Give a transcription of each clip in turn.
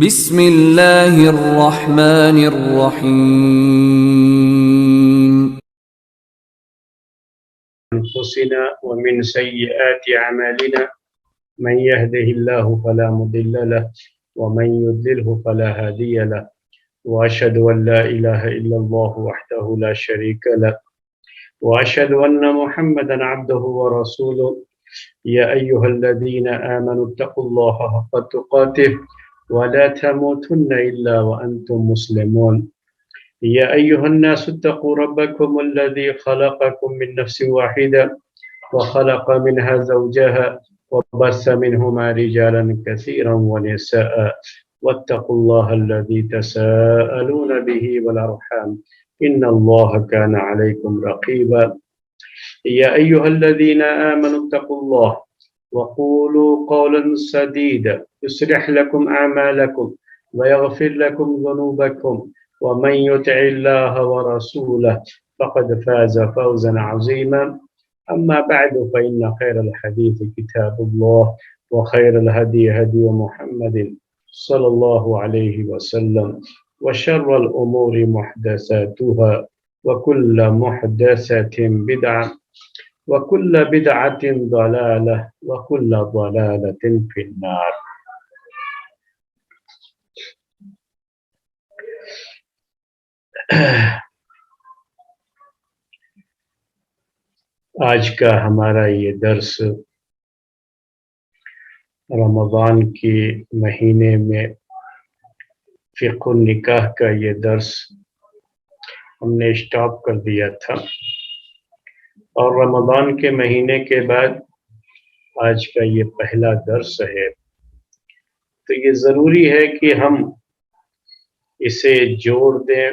بسم اللہ الرحمن الرحیم أنفسنا ومن سيئات أعمالنا من يهده الله فلا مضل له ومن يضلله فلا هادي له وأشهد أن لا إله إلا الله وحده لا شريك له وأشهد أن محمدا عبده ورسوله يا أيها الذين آمنوا اتقوا الله حق تقاته ولا تموتن إلا وأنتم مسلمون يا أيها الناس اتقوا ربكم الذي خلقكم من نفس واحدة وخلق منها زوجها وبث منهما رجالا كثيرا ونساء واتقوا الله الذي تساءلون به والأرحام إن الله كان عليكم رقيبا يا أيها الذين آمنوا اتقوا الله وقولوا قولا سديدا يصلح لكم أعمالكم ويغفر لكم ذنوبكم ومن يطع الله ورسوله فقد فاز فوزا عظيما أما بعد فإن خير الحديث كتاب الله وخير الهدي هدي محمد صلى الله عليه وسلم وشر الأمور محدثاتها وكل محدثة بدعة وكل بدعة ضلالة وكل ضلالة في النار. آج کا ہمارا یہ درس رمضان کے مہینے میں فقہ النکاح کا یہ درس ہم نے اسٹاپ کر دیا تھا، اور رمضان کے مہینے کے بعد آج کا یہ پہلا درس ہے، تو یہ ضروری ہے کہ ہم اسے جوڑ دیں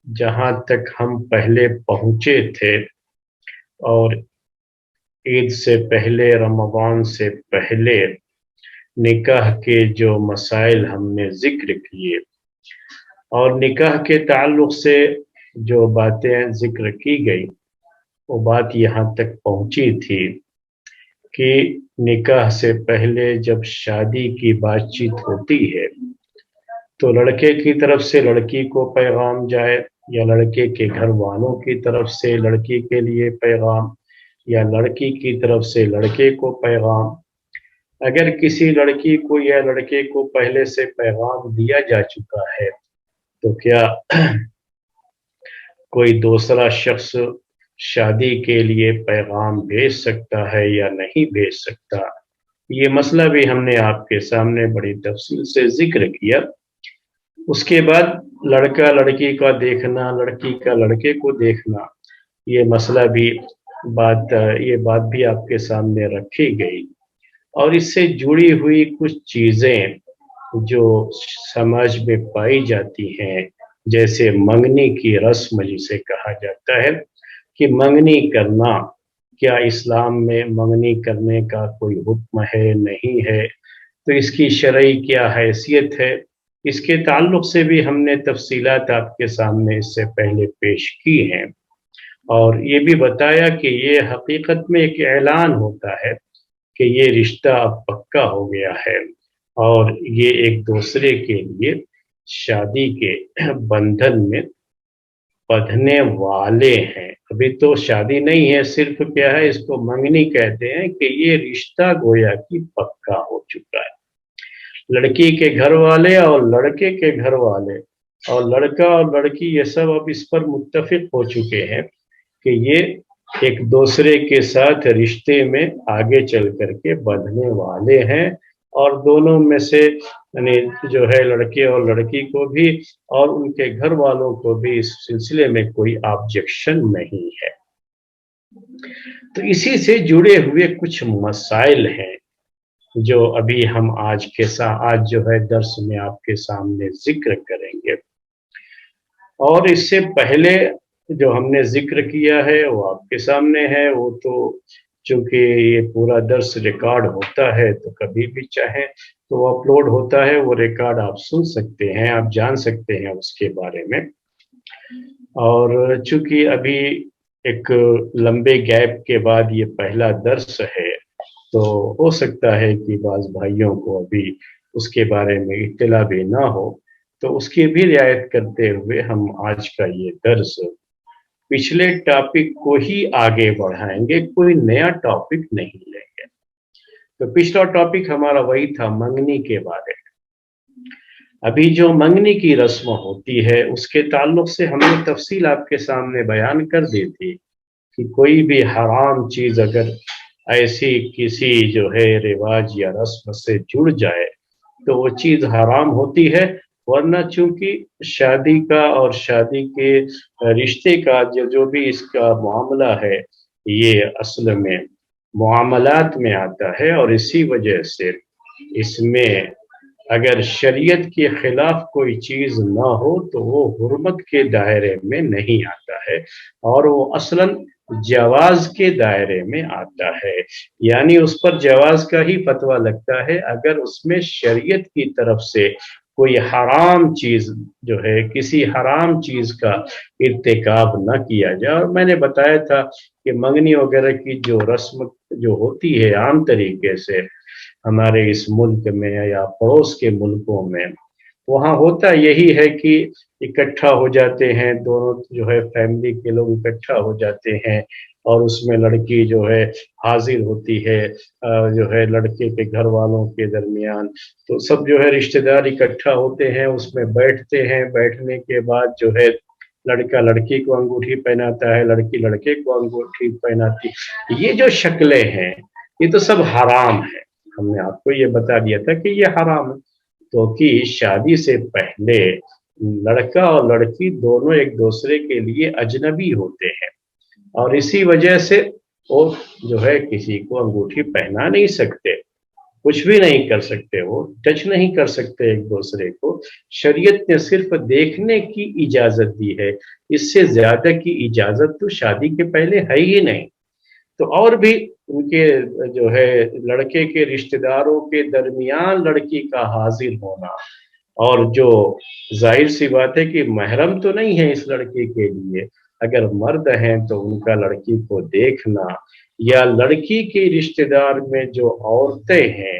جہاں تک ہم پہلے پہنچے تھے، اور عید سے پہلے، رمضان سے پہلے نکاح کے جو مسائل ہم نے ذکر کیے اور نکاح کے تعلق سے جو باتیں ذکر کی گئی، وہ بات یہاں تک پہنچی تھی کہ نکاح سے پہلے جب شادی کی بات چیت ہوتی ہے تو لڑکے کی طرف سے لڑکی کو پیغام جائے، یا لڑکے کے گھر والوں کی طرف سے لڑکی کے لیے پیغام، یا لڑکی کی طرف سے لڑکے کو پیغام۔ اگر کسی لڑکی کو یا لڑکے کو پہلے سے پیغام دیا جا چکا ہے تو کیا کوئی دوسرا شخص شادی کے لیے پیغام بھیج سکتا ہے یا نہیں بھیج سکتا؟ یہ مسئلہ بھی ہم نے آپ کے سامنے بڑی تفصیل سے ذکر کیا۔ اس کے بعد لڑکا لڑکی کا دیکھنا، لڑکی کا لڑکے کو دیکھنا، یہ مسئلہ بھی یہ بات بھی آپ کے سامنے رکھی گئی، اور اس سے جڑی ہوئی کچھ چیزیں جو سماج میں پائی جاتی ہیں، جیسے منگنی کی رسم جسے کہا جاتا ہے کہ منگنی کرنا، کیا اسلام میں منگنی کرنے کا کوئی حکم ہے، نہیں ہے؟ تو اس کی شرعی کیا حیثیت ہے؟ اس کے تعلق سے بھی ہم نے تفصیلات آپ کے سامنے اس سے پہلے پیش کی ہیں، اور یہ بھی بتایا کہ یہ حقیقت میں ایک اعلان ہوتا ہے کہ یہ رشتہ اب پکا ہو گیا ہے، اور یہ ایک دوسرے کے لیے شادی کے بندھن میں بندھنے والے ہیں۔ ابھی تو شادی نہیں ہے، صرف کیا ہے، اس کو منگنی کہتے ہیں کہ یہ رشتہ گویا کہ پکا ہو چکا ہے۔ لڑکی کے گھر والے اور لڑکے کے گھر والے اور لڑکا اور لڑکی یہ سب اب اس پر متفق ہو چکے ہیں کہ یہ ایک دوسرے کے ساتھ رشتے میں آگے چل کر کے بڑھنے والے ہیں، اور دونوں میں سے یعنی جو ہے لڑکے اور لڑکی کو بھی اور ان کے گھر والوں کو بھی اس سلسلے میں کوئی آبجیکشن نہیں ہے۔ تو اسی سے جڑے ہوئے کچھ مسائل ہیں جو ابھی ہم آج جو ہے درس میں آپ کے سامنے ذکر کریں گے، اور اس سے پہلے جو ہم نے ذکر کیا ہے وہ آپ کے سامنے ہے۔ وہ تو چونکہ یہ پورا درس ریکارڈ ہوتا ہے تو کبھی بھی چاہیں تو وہ اپلوڈ ہوتا ہے، وہ ریکارڈ آپ سن سکتے ہیں، آپ جان سکتے ہیں اس کے بارے میں۔ اور چونکہ ابھی ایک لمبے گیپ کے بعد یہ پہلا درس ہے، تو ہو سکتا ہے کہ بعض بھائیوں کو ابھی उसके बारे में इत्तला भी ना हो, तो उसकी भी रियायत करते हुए हम आज का ये दर्स पिछले टॉपिक को ही आगे बढ़ाएंगे, कोई नया टॉपिक नहीं लेंगे। तो पिछला टॉपिक हमारा वही था, मंगनी के बारे में। अभी जो मंगनी की रस्म होती है उसके ताल्लुक से हमने तफसील आपके सामने बयान कर दी थी कि कोई भी हराम चीज अगर ऐसी किसी जो है रिवाज या रस्म से जुड़ जाए तो वो चीज हराम होती है। वरना चूंकि शादी का और शादी के रिश्ते का जो भी इसका मामला है, ये असल में मुआमलात में आता है, और इसी वजह से इसमें अगर शरीयत के खिलाफ कोई चीज ना हो तो वो हुर्मत के दायरे में नहीं आता है, और वो असलन जवाज के दायरे में आता है। यानी उस पर जवाज का ही फतवा लगता है अगर उसमें शरीयत की तरफ से कोई हराम चीज जो है, किसी हराम चीज का इर्तिकाब न किया जाए। और मैंने बताया था कि मंगनी वगैरह की जो रस्म जो होती है आम तरीके से हमारे इस मुल्क में या पड़ोस के मुल्कों में, वहाँ होता यही है कि इकट्ठा हो जाते हैं, दोनों जो है फैमिली के लोग इकट्ठा हो जाते हैं, और उसमें लड़की जो है हाजिर होती है जो है लड़के के घर वालों के दरमियान। तो सब जो है रिश्तेदार इकट्ठा होते हैं, उसमें बैठते हैं। बैठने के बाद जो है लड़का लड़की को अंगूठी पहनाता है, लड़की लड़के को अंगूठी पहनाती। ये जो शक्लें हैं ये तो सब हराम है। हमने आपको ये बता दिया था कि ये हराम है, क्योंकि शादी से पहले लड़का और लड़की दोनों एक दूसरे के लिए अजनबी होते हैं, और इसी वजह से वो जो है किसी को अंगूठी पहना नहीं सकते, कुछ भी नहीं कर सकते, वो टच नहीं कर सकते एक दूसरे को। शरीयत ने सिर्फ देखने की इजाजत दी है, इससे ज्यादा की इजाजत तो शादी के पहले है ही नहीं। तो और भी उनके जो है लड़के के रिश्तेदारों के दरमियान लड़की का हाजिर होना, और जो जाहिर सी बात है कि महरम तो नहीं है इस लड़की के लिए, अगर मर्द हैं तो उनका लड़की को देखना, या लड़की के रिश्तेदार में जो औरतें हैं,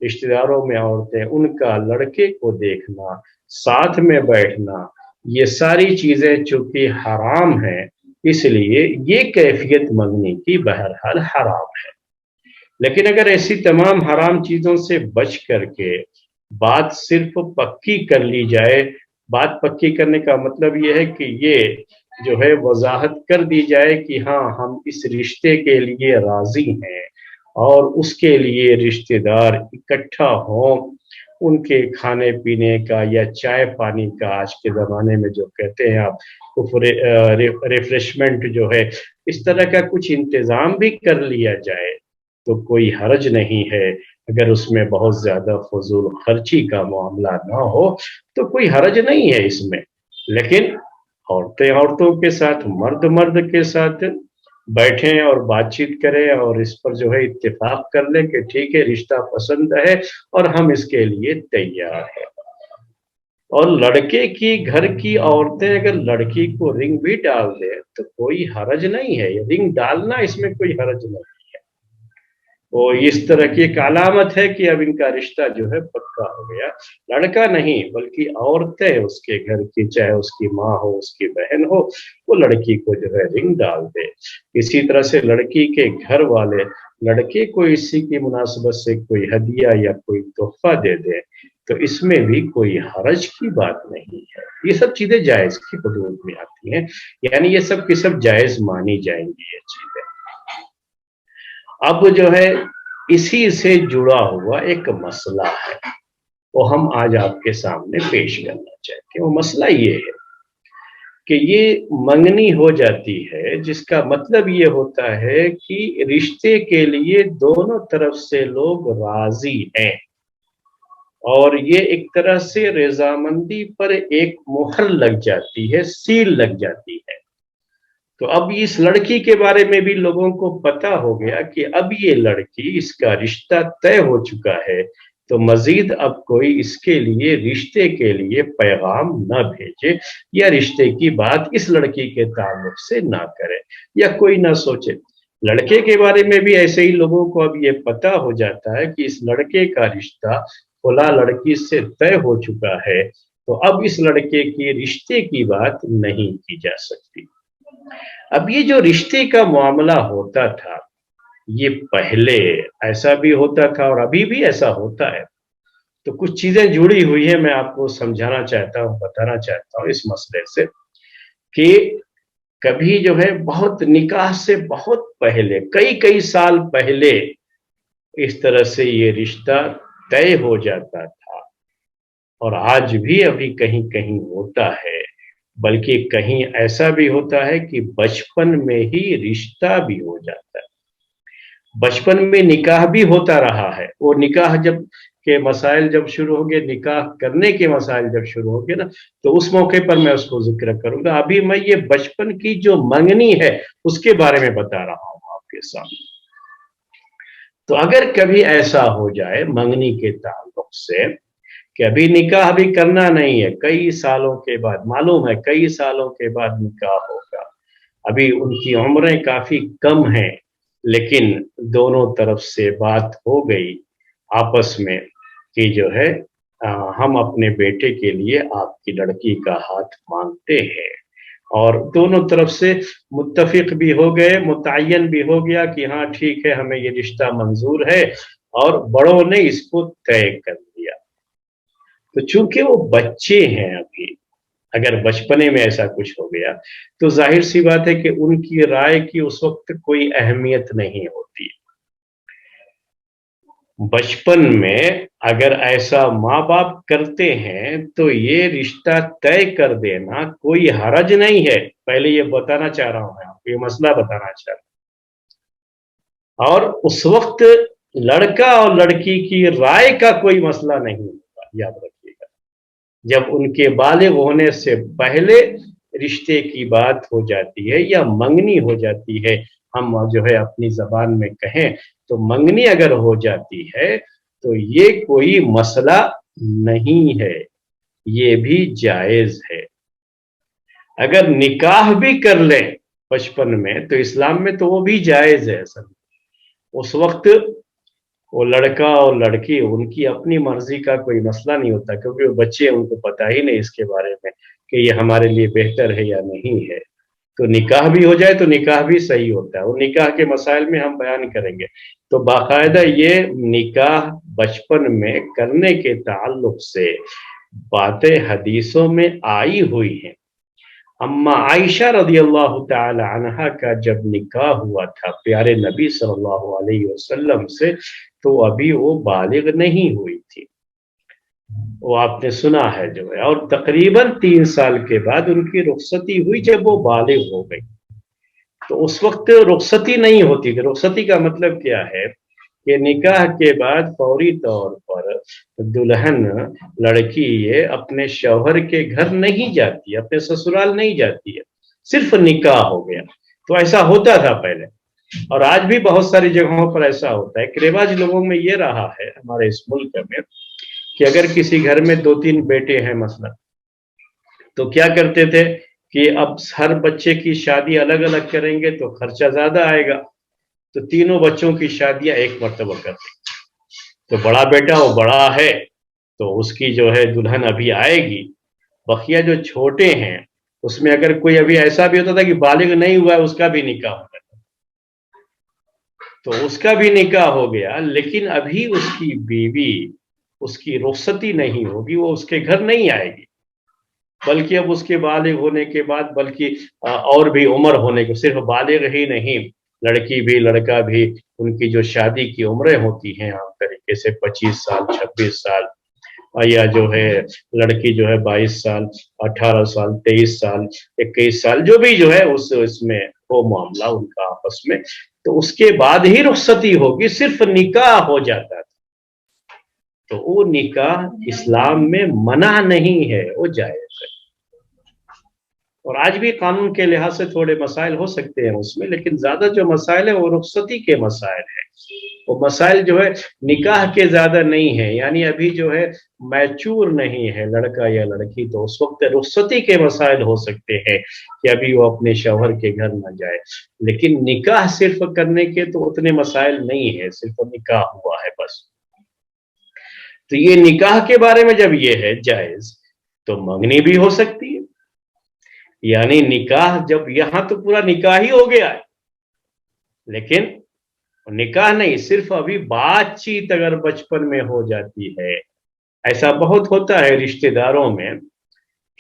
रिश्तेदारों में औरतें, उनका लड़के को देखना, साथ में बैठना, ये सारी चीजें चूंकि हराम हैं, इसलिए ये कैफियत मंगनी की बहरहाल हराम है। लेकिन अगर ऐसी तमाम हराम चीजों से बच करके बात सिर्फ पक्की कर ली जाए, बात पक्की करने का मतलब ये है कि ये जो है वजाहत कर दी जाए कि हाँ हम इस रिश्ते के लिए राजी हैं, और उसके लिए रिश्तेदार इकट्ठा हों, उनके खाने पीने का या चाय पानी का, आज के ज़माने में जो कहते हैं आप रिफ्रेशमेंट जो है, इस तरह का कुछ इंतज़ाम भी कर लिया जाए तो कोई हर्ज नहीं है। अगर उसमें बहुत ज़्यादा फजूल खर्ची का मामला ना हो तो कोई हर्ज नहीं है इसमें। लेकिन औरतें औरतों के साथ, मर्द मर्द के साथ बैठें और बातचीत करें, और इस पर जो है इत्तेफाक कर लें कि ठीक है रिश्ता पसंद है और हम इसके लिए तैयार हैं। और लड़के की घर की औरतें अगर लड़की को रिंग भी डाल दें तो कोई हर्ज नहीं है, ये रिंग डालना इसमें कोई हर्ज नहीं है। वो इस तरह की एक अलामत है कि अब इनका रिश्ता जो है पक्का हो गया। लड़का नहीं बल्कि औरतें उसके घर की, चाहे उसकी माँ हो उसकी बहन हो, वो लड़की को जो है रिंग डाल दे। इसी तरह से लड़की के घर वाले लड़के को इसी की मुनासबत से कोई हदिया या कोई तोहफा दे दे, तो इसमें भी कोई हरज की बात नहीं है। ये सब चीजें जायज की हदूद में आती हैं, यानी ये सब की सब जायज मानी जाएंगी ये चीजें। अब जो है इसी से जुड़ा हुआ एक मसला है, वो हम आज आपके सामने पेश करना चाहते हैं। वो मसला ये है कि ये मंगनी हो जाती है, जिसका मतलब ये होता है कि रिश्ते के लिए दोनों तरफ से लोग राजी हैं, और ये एक तरह से रजामंदी पर एक मुहर लग जाती है, सील लग जाती है। तो अब इस लड़की के बारे में भी लोगों को पता हो गया कि अब ये लड़की, इसका रिश्ता तय हो चुका है, तो मजीद अब कोई इसके लिए, रिश्ते के लिए पैगाम न भेजे, या रिश्ते की बात इस लड़की के ताल्लुक से ना करे, या कोई ना सोचे। लड़के के बारे में भी ऐसे ही लोगों को अब ये पता हो जाता है कि इस लड़के का रिश्ता फला लड़की से तय हो चुका है, तो अब इस लड़के की रिश्ते की बात नहीं की जा सकती। अब ये जो रिश्ते का मामला होता था, ये पहले ऐसा भी होता था और अभी भी ऐसा होता है। तो कुछ चीजें जुड़ी हुई है, मैं आपको समझाना चाहता हूँ, बताना चाहता हूँ इस मसले से कि कभी जो है बहुत निकाह से बहुत पहले, कई कई साल पहले इस तरह से ये रिश्ता तय हो जाता था, और आज भी अभी कहीं कहीं होता है, बल्कि कहीं ऐसा भी होता है कि बचपन में ही रिश्ता भी हो जाता है, बचपन में निकाह भी होता रहा है। वो निकाह जब के मसाइल जब शुरू होंगे, निकाह करने के मसाइल जब शुरू होंगे ना, तो उस मौके पर मैं उसको जिक्र करूंगा। अभी मैं ये बचपन की जो मंगनी है उसके बारे में बता रहा हूं आपके सामने। तो अगर कभी ऐसा हो जाए मंगनी के ताल्लुक से कि अभी निकाह भी करना नहीं है, कई सालों के बाद, मालूम है कई सालों के बाद निकाह होगा, अभी उनकी उम्रें काफी कम हैं, लेकिन दोनों तरफ से बात हो गई आपस में कि जो है हम अपने बेटे के लिए आपकी लड़की का हाथ मांगते हैं, और दोनों तरफ से मुत्तफिक भी हो गए, मुतय्यन भी हो गया कि हाँ ठीक है, हमें ये रिश्ता मंजूर है, और बड़ों ने इसको तय कर दिया। तो चूंकि वो बच्चे हैं अभी, अगर बचपने में ऐसा कुछ हो गया तो जाहिर सी बात है कि उनकी राय की उस वक्त कोई अहमियत नहीं होती। बचपन में अगर ऐसा माँ बाप करते हैं तो ये रिश्ता तय कर देना कोई हरज नहीं है। पहले ये बताना चाह रहा हूं, मैं आपको ये मसला बताना चाह रहा हूं। और उस वक्त लड़का और लड़की की राय का कोई मसला नहीं होता, याद रखिएगा। जब उनके बालिग होने से पहले रिश्ते की बात हो जाती है या मंगनी हो जाती है, हम जो है अपनी जबान में कहें तो मंगनी अगर हो जाती है तो ये कोई मसला नहीं है, ये भी जायज है। अगर निकाह भी कर लें बचपन में तो इस्लाम में तो वो भी जायज है। असल उस वक्त वो लड़का और लड़की, उनकी अपनी मर्जी का कोई मसला नहीं होता, क्योंकि वो बच्चे, उनको पता ही नहीं इसके बारे में कि ये हमारे लिए बेहतर है या नहीं है। तो निकाह भी हो जाए तो निकाह भी सही होता है, और निकाह के मसाइल में हम बयान करेंगे। तो बाकायदा ये निकाह बचपन में करने के ताल्लुक से बातें हदीसों में आई हुई हैं। अम्मा आयशा रदियल्लाहु ताला अन्हा का जब निकाह हुआ था प्यारे नबी सल्लल्लाहु अलैहि वसल्लम से, तो अभी वो बालिग नहीं हुई थी, वो आपने सुना है जो है। और तकरीबन 3 साल के बाद उनकी रुखसती हुई, जब वो बालिग हो गई। तो उस वक्त रुखसती नहीं होती थी। रुखसती का मतलब क्या है कि निकाह के बाद फौरी तौर पर दुल्हन, लड़की, ये अपने शौहर के घर नहीं जाती, अपने ससुराल नहीं जाती है, सिर्फ निकाह हो गया। तो ऐसा होता था पहले, और आज भी बहुत सारी जगहों पर ऐसा होता है। कि रिवाज लोगों में ये रहा है हमारे इस मुल्क में कि अगर किसी घर में 2-3 बेटे हैं मसलन, तो क्या करते थे कि अब हर बच्चे की शादी अलग अलग करेंगे तो खर्चा ज्यादा आएगा, तो तीनों बच्चों की शादियां एक मरतबा कर दी। तो बड़ा बेटा वो बड़ा है तो उसकी जो है दुल्हन अभी आएगी, बकिया जो छोटे हैं उसमें अगर कोई, अभी ऐसा भी होता था कि बालिग नहीं हुआ है उसका भी निकाह होता था, तो उसका भी निकाह हो गया, लेकिन अभी उसकी बीवी, उसकी रुखसती नहीं होगी, वो उसके घर नहीं आएगी। बल्कि अब उसके बालिग होने के बाद, बल्कि और भी उम्र होने के, सिर्फ बालिग ही नहीं, लड़की भी लड़का भी, उनकी जो शादी की उम्रें होती हैं आम तरीके से 25 साल, 26 साल, या जो है लड़की जो है 22 साल, 18 साल, 23 साल, 21 साल, जो भी जो है उस इसमें हो मामला उनका आपस में, तो उसके बाद ही रुखसती होगी, सिर्फ निकाह हो जाता था। तो वो निकाह इस्लाम में मना नहीं है, वो जायज है। और आज भी कानून के लिहाज से थोड़े मसाइल हो सकते हैं उसमें, लेकिन ज्यादा जो मसाइल है वो रुखसती के मसाइल है। वो मसाइल जो है निकाह के ज्यादा नहीं है, यानी अभी जो है मैच्योर नहीं है लड़का या लड़की, तो उस वक्त रुखसती के मसाइल हो सकते हैं कि अभी वो अपने शौहर के घर न जाए। लेकिन निकाह सिर्फ करने के तो उतने मसाइल नहीं है, सिर्फ निकाह हुआ है बस। تو یہ نکاح کے بارے میں جب یہ ہے جائز تو منگنی بھی ہو سکتی ہے. یعنی نکاح جب یہاں تو پورا نکاح ہی ہو گیا ہے، لیکن نکاح نہیں، صرف ابھی بات چیت اگر بچپن میں ہو جاتی ہے. ایسا بہت ہوتا ہے رشتہ داروں میں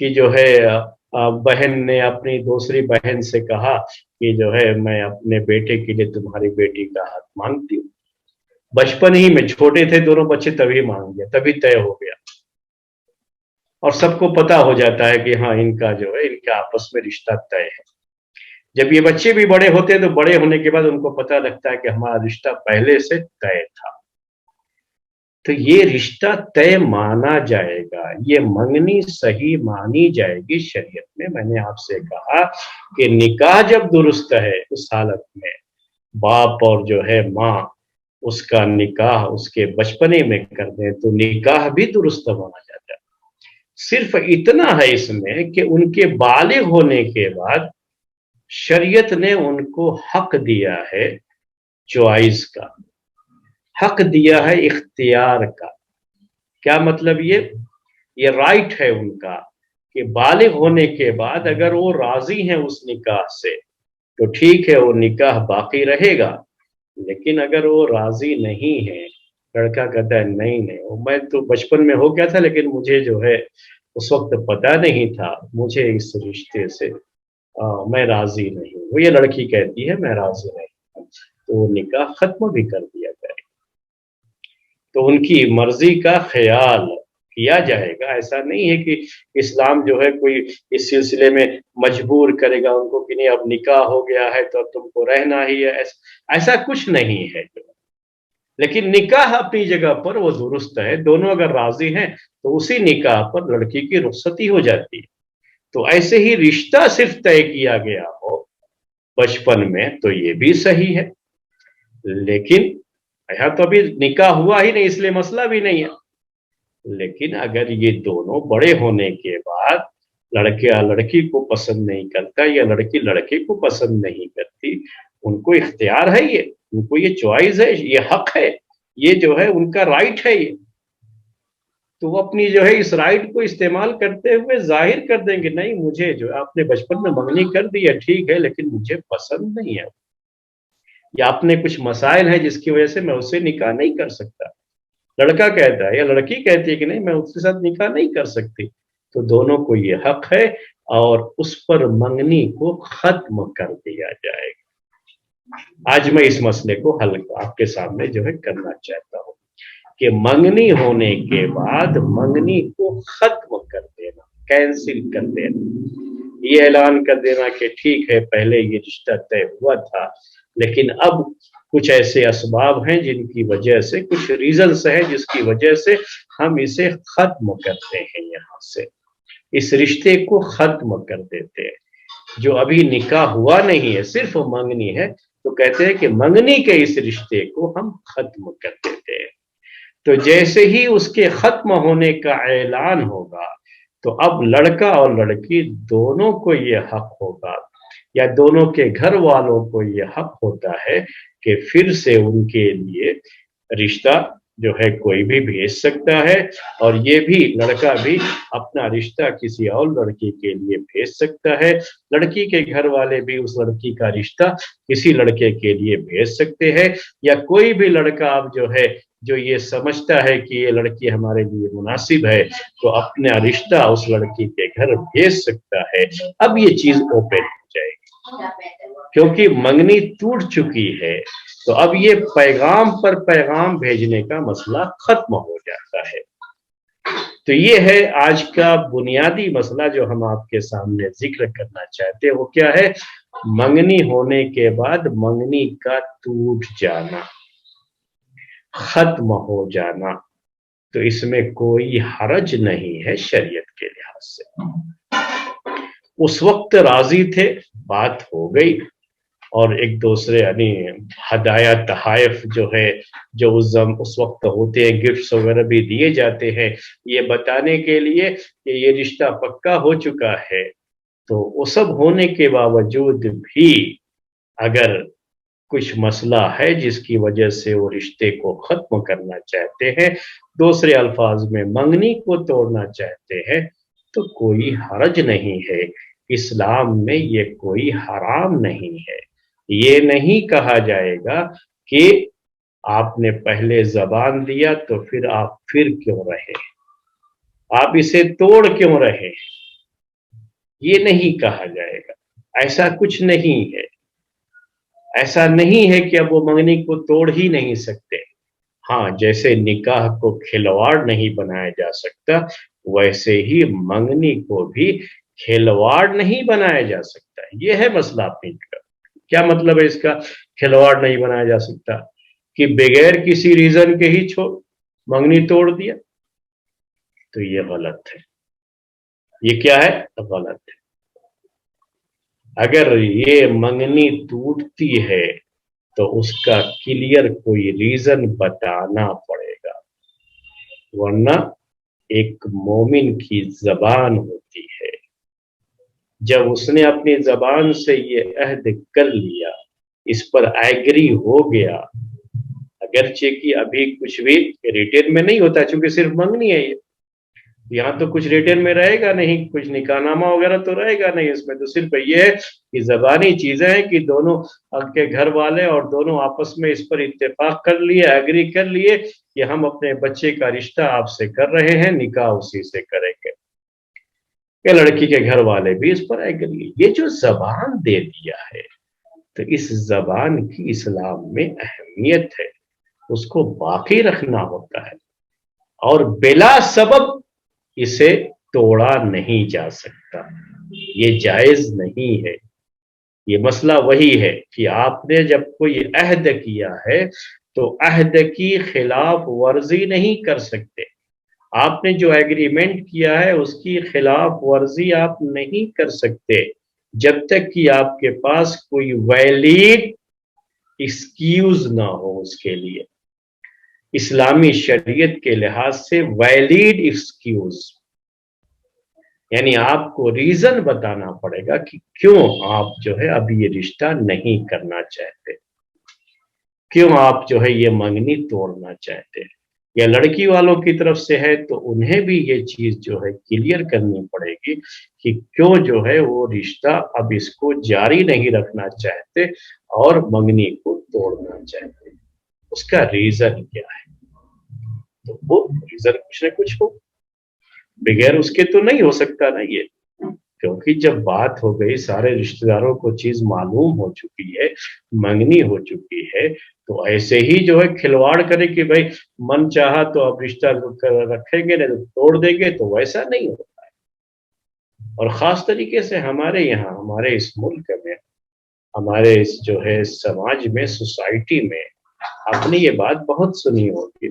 کہ جو ہے بہن نے اپنی دوسری بہن سے کہا کہ جو ہے میں اپنے بیٹے کے لیے تمہاری بیٹی کا ہاتھ مانگتی ہوں. بچپن ہی میں چھوٹے تھے دونوں بچے تبھی مانگ گیا، تبھی طے ہو گیا، اور سب کو پتا ہو جاتا ہے کہ ہاں ان کا جو ہے ان کا آپس میں رشتہ طے ہے. جب یہ بچے بھی بڑے ہوتے ہیں تو بڑے ہونے کے بعد ان کو پتا لگتا ہے کہ ہمارا رشتہ پہلے سے طے تھا. تو یہ رشتہ طے مانا جائے گا، یہ منگنی صحیح مانی جائے گی شریعت میں. میں نے آپ سے کہا کہ نکاح جب درست ہے اس حالت میں باپ اور جو ہے ماں اس کا نکاح اس کے بچپنے میں کر دیں تو نکاح بھی درست مانا جاتا ہے. صرف اتنا ہے اس میں کہ ان کے بالغ ہونے کے بعد شریعت نے ان کو حق دیا ہے چوائس کا، حق دیا ہے اختیار کا. کیا مطلب یہ رائٹ ہے ان کا کہ بالغ ہونے کے بعد اگر وہ راضی ہیں اس نکاح سے تو ٹھیک ہے وہ نکاح باقی رہے گا، لیکن اگر وہ راضی نہیں ہے، لڑکا کہتا ہے نہیں میں تو بچپن میں ہو گیا تھا لیکن مجھے جو ہے اس وقت پتا نہیں تھا، مجھے اس رشتے سے میں راضی نہیں ہوں، وہ یہ لڑکی کہتی ہے میں راضی نہیں ہوں، تو وہ نکاح ختم بھی کر دیا جائے. تو ان کی مرضی کا خیال کیا جائے گا. ایسا نہیں ہے کہ اسلام جو ہے کوئی اس سلسلے میں مجبور کرے گا ان کو کہ نہیں اب نکاح ہو گیا ہے تو اب تم کو رہنا ہی ہے، ایسا کچھ نہیں ہے. لیکن نکاح اپنی جگہ پر وہ درست ہے، دونوں اگر راضی ہیں تو اسی نکاح پر لڑکی کی رخصتی ہو جاتی ہے. تو ایسے ہی رشتہ صرف طے کیا گیا ہو بچپن میں تو یہ بھی صحیح ہے، لیکن یہاں تو ابھی نکاح ہوا ہی نہیں اس لیے مسئلہ بھی نہیں ہے. لیکن اگر یہ دونوں بڑے ہونے کے بعد لڑکا لڑکی کو پسند نہیں کرتا یا لڑکی لڑکے کو پسند نہیں کرتی، ان کو اختیار ہے، یہ ان کو یہ چوائس ہے، یہ حق ہے، یہ جو ہے ان کا رائٹ ہے. یہ تو وہ اپنی جو ہے اس رائٹ کو استعمال کرتے ہوئے ظاہر کر دیں گے نہیں مجھے جو آپ نے بچپن میں منگنی کر دی ہے ٹھیک ہے لیکن مجھے پسند نہیں ہے، یا اپنے کچھ مسائل ہیں جس کی وجہ سے میں اسے نکاح نہیں کر سکتا. لڑکا کہتا ہے یا لڑکی کہتی ہے کہ نہیں میں اس کے ساتھ نکاح نہیں کر سکتی، تو دونوں کو یہ حق ہے اور اس پر منگنی کو ختم کر دیا جائے گا. آج میں اس مسئلے کو حل آپ کے سامنے جو ہے کرنا چاہتا ہوں کہ منگنی ہونے کے بعد منگنی کو ختم کر دینا، کینسل کر دینا، یہ اعلان کر دینا کہ ٹھیک ہے پہلے یہ رشتہ طے ہوا تھا لیکن اب کچھ ایسے اسباب ہیں جن کی وجہ سے، کچھ ریزنز ہیں جس کی وجہ سے ہم اسے ختم کرتے ہیں، یہاں سے اس رشتے کو ختم کر دیتے ہیں. جو ابھی نکاح ہوا نہیں ہے صرف منگنی ہے تو کہتے ہیں کہ منگنی کے اس رشتے کو ہم ختم کر دیتے ہیں. تو جیسے ہی اس کے ختم ہونے کا اعلان ہوگا تو اب لڑکا اور لڑکی دونوں کو یہ حق ہوگا یا دونوں کے گھر والوں کو یہ حق ہوتا ہے کہ پھر سے ان کے لیے رشتہ جو ہے کوئی بھی بھیج سکتا ہے، اور یہ بھی لڑکا بھی اپنا رشتہ کسی اور لڑکی کے لیے بھیج سکتا ہے، لڑکی کے گھر والے بھی اس لڑکی کا رشتہ کسی لڑکے کے لیے بھیج سکتے ہیں، یا کوئی بھی لڑکا اب جو ہے جو یہ سمجھتا ہے کہ یہ لڑکی ہمارے لیے مناسب ہے تو اپنا رشتہ اس لڑکی کے گھر بھیج سکتا ہے. اب یہ چیز اوپن ہو جائے گی کیونکہ منگنی ٹوٹ چکی ہے، تو اب یہ پیغام پر پیغام بھیجنے کا مسئلہ ختم ہو جاتا ہے. تو یہ ہے آج کا بنیادی مسئلہ جو ہم آپ کے سامنے ذکر کرنا چاہتے ہیں. وہ کیا ہے؟ منگنی ہونے کے بعد منگنی کا ٹوٹ جانا، ختم ہو جانا. تو اس میں کوئی حرج نہیں ہے شریعت کے لحاظ سے. اس وقت راضی تھے، بات ہو گئی، اور ایک دوسرے یعنی ہدایہ تحائف جو ہے جو اس وقت ہوتے ہیں، گفٹس وغیرہ بھی دیے جاتے ہیں یہ بتانے کے لیے کہ یہ رشتہ پکا ہو چکا ہے. تو وہ سب ہونے کے باوجود بھی اگر कुछ मसला है जिसकी वजह से वो रिश्ते को खत्म करना चाहते हैं, दूसरे अल्फाज में मंगनी को तोड़ना चाहते हैं, तो कोई हरज नहीं है। इस्लाम में ये कोई हराम नहीं है। ये नहीं कहा जाएगा कि आपने पहले जबान दिया तो फिर आप फिर क्यों रहे, आप इसे तोड़ क्यों रहे, ये नहीं कहा जाएगा। ऐसा कुछ नहीं है। ऐसा नहीं है कि अब वो मंगनी को तोड़ ही नहीं सकते। हाँ, जैसे निकाह को खिलवाड़ नहीं बनाया जा सकता, वैसे ही मंगनी को भी खिलवाड़ नहीं बनाया जा सकता। ये है मसला अपनी जगह। क्या मतलब है इसका, खिलवाड़ नहीं बनाया जा सकता? कि बगैर किसी रीजन के ही मंगनी तोड़ दिया, तो ये गलत है। ये क्या है? गलत है। अगर ये मंगनी टूटती है तो उसका क्लियर कोई रीजन बताना पड़ेगा, वरना एक मोमिन की जबान होती है, जब उसने अपनी जबान से ये अहद कर लिया, इस पर एग्री हो गया, अगरचे कि अभी कुछ भी रिटेन में नहीं होता, क्योंकि सिर्फ मंगनी है ये, यहाँ तो कुछ रिटेन में रहेगा नहीं, कुछ निकाहनामा वगैरह तो रहेगा नहीं, इसमें तो सिर्फ ये है कि जबानी चीजें हैं कि दोनों के घर वाले और दोनों आपस में इस पर इत्तेफाक कर लिए, एग्री कर लिए कि हम अपने बच्चे का रिश्ता आपसे कर रहे हैं, निकाह उसी से करेंगे, या लड़की के घर वाले भी इस पर एग्री। ये जो जबान दे दिया है, तो इस जबान की इस्लाम में अहमियत है, उसको बाकी रखना होता है, और बिला सबब इसे तोड़ा नहीं जा सकता, ये जायज नहीं है। ये मसला वही है कि आपने जब कोई अहद किया है तो अहद की खिलाफ वर्जी नहीं कर सकते। आपने जो एग्रीमेंट किया है उसकी खिलाफ वर्जी आप नहीं कर सकते जब तक कि आपके पास कोई वैलिड एक्सक्यूज ना हो उसके लिए। इस्लामी शरीयत के लिहाज से वैलिड एक्सक्यूज, यानी आपको रीजन बताना पड़ेगा कि क्यों आप जो है अभी ये रिश्ता नहीं करना चाहते, क्यों आप जो है ये मंगनी तोड़ना चाहते हैं। या लड़की वालों की तरफ से है तो उन्हें भी ये चीज जो है क्लियर करनी पड़ेगी कि क्यों जो है वो रिश्ता अब इसको जारी नहीं रखना चाहते और मंगनी को तोड़ना चाहते, उसका रीजन क्या है। तो वो रीजन कुछ न कुछ हो, बगैर उसके तो नहीं हो सकता ना ये, क्योंकि जब बात हो गई, सारे रिश्तेदारों को चीज मालूम हो चुकी है, मंगनी हो चुकी है, तो ऐसे ही जो है खिलवाड़ करे कि भाई मन चाहा तो अब रिश्ता रखेंगे नहीं तो तोड़ देंगे, तो वैसा नहीं होता है। और खास तरीके से हमारे यहाँ, हमारे इस मुल्क में, हमारे इस जो है समाज में, सोसाइटी में, आपने ये बात बहुत सुनी होगी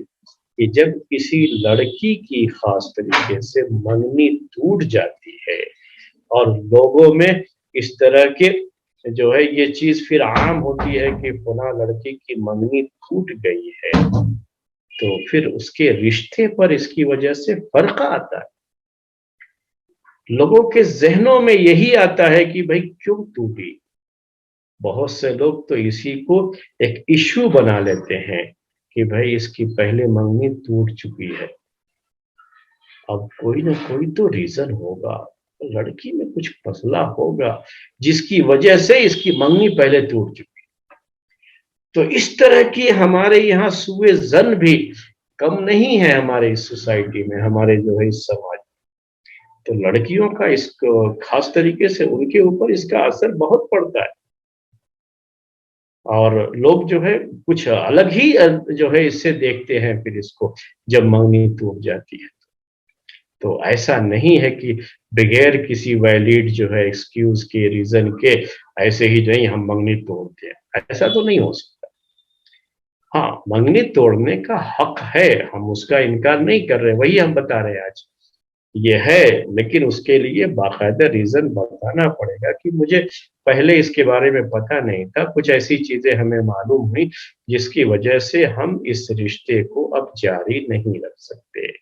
कि जब किसी लड़की की खास तरीके से मंगनी टूट जाती है और लोगों में इस तरह के जो है ये चीज फिर आम होती है कि फला लड़की की मंगनी टूट गई है, तो फिर उसके रिश्ते पर इसकी वजह से फर्क आता है। लोगों के जहनों में यही आता है कि भाई क्यों टूटी। बहुत से लोग तो इसी को एक इश्यू बना लेते हैं कि भाई इसकी पहले मंगनी टूट चुकी है, अब कोई ना कोई तो रीजन होगा, लड़की में कुछ मसला होगा जिसकी वजह से इसकी मंगनी पहले टूट चुकी। तो इस तरह की हमारे यहाँ सुए जन भी कम नहीं है हमारे इस सोसाइटी में, हमारे जो है इस समाज। तो लड़कियों का इसको खास तरीके से उनके ऊपर इसका असर बहुत पड़ता है, और लोग जो है कुछ अलग ही जो है इससे देखते हैं फिर इसको, जब मंगनी टूट जाती है। तो ऐसा नहीं है कि बगैर किसी वैलिड जो है एक्सक्यूज के, रीजन के, ऐसे ही जो है हम मंगनी तोड़ते हैं, ऐसा तो नहीं हो सकता। हाँ, मंगनी तोड़ने का हक है, हम उसका इनकार नहीं कर रहे, वही हम बता रहे हैं आज ये है, लेकिन उसके लिए बाकायदा रीजन बताना पड़ेगा कि मुझे पहले इसके बारे में पता नहीं था, कुछ ऐसी चीजें हमें मालूम हुई जिसकी वजह से हम इस रिश्ते को अब जारी नहीं रख सकते,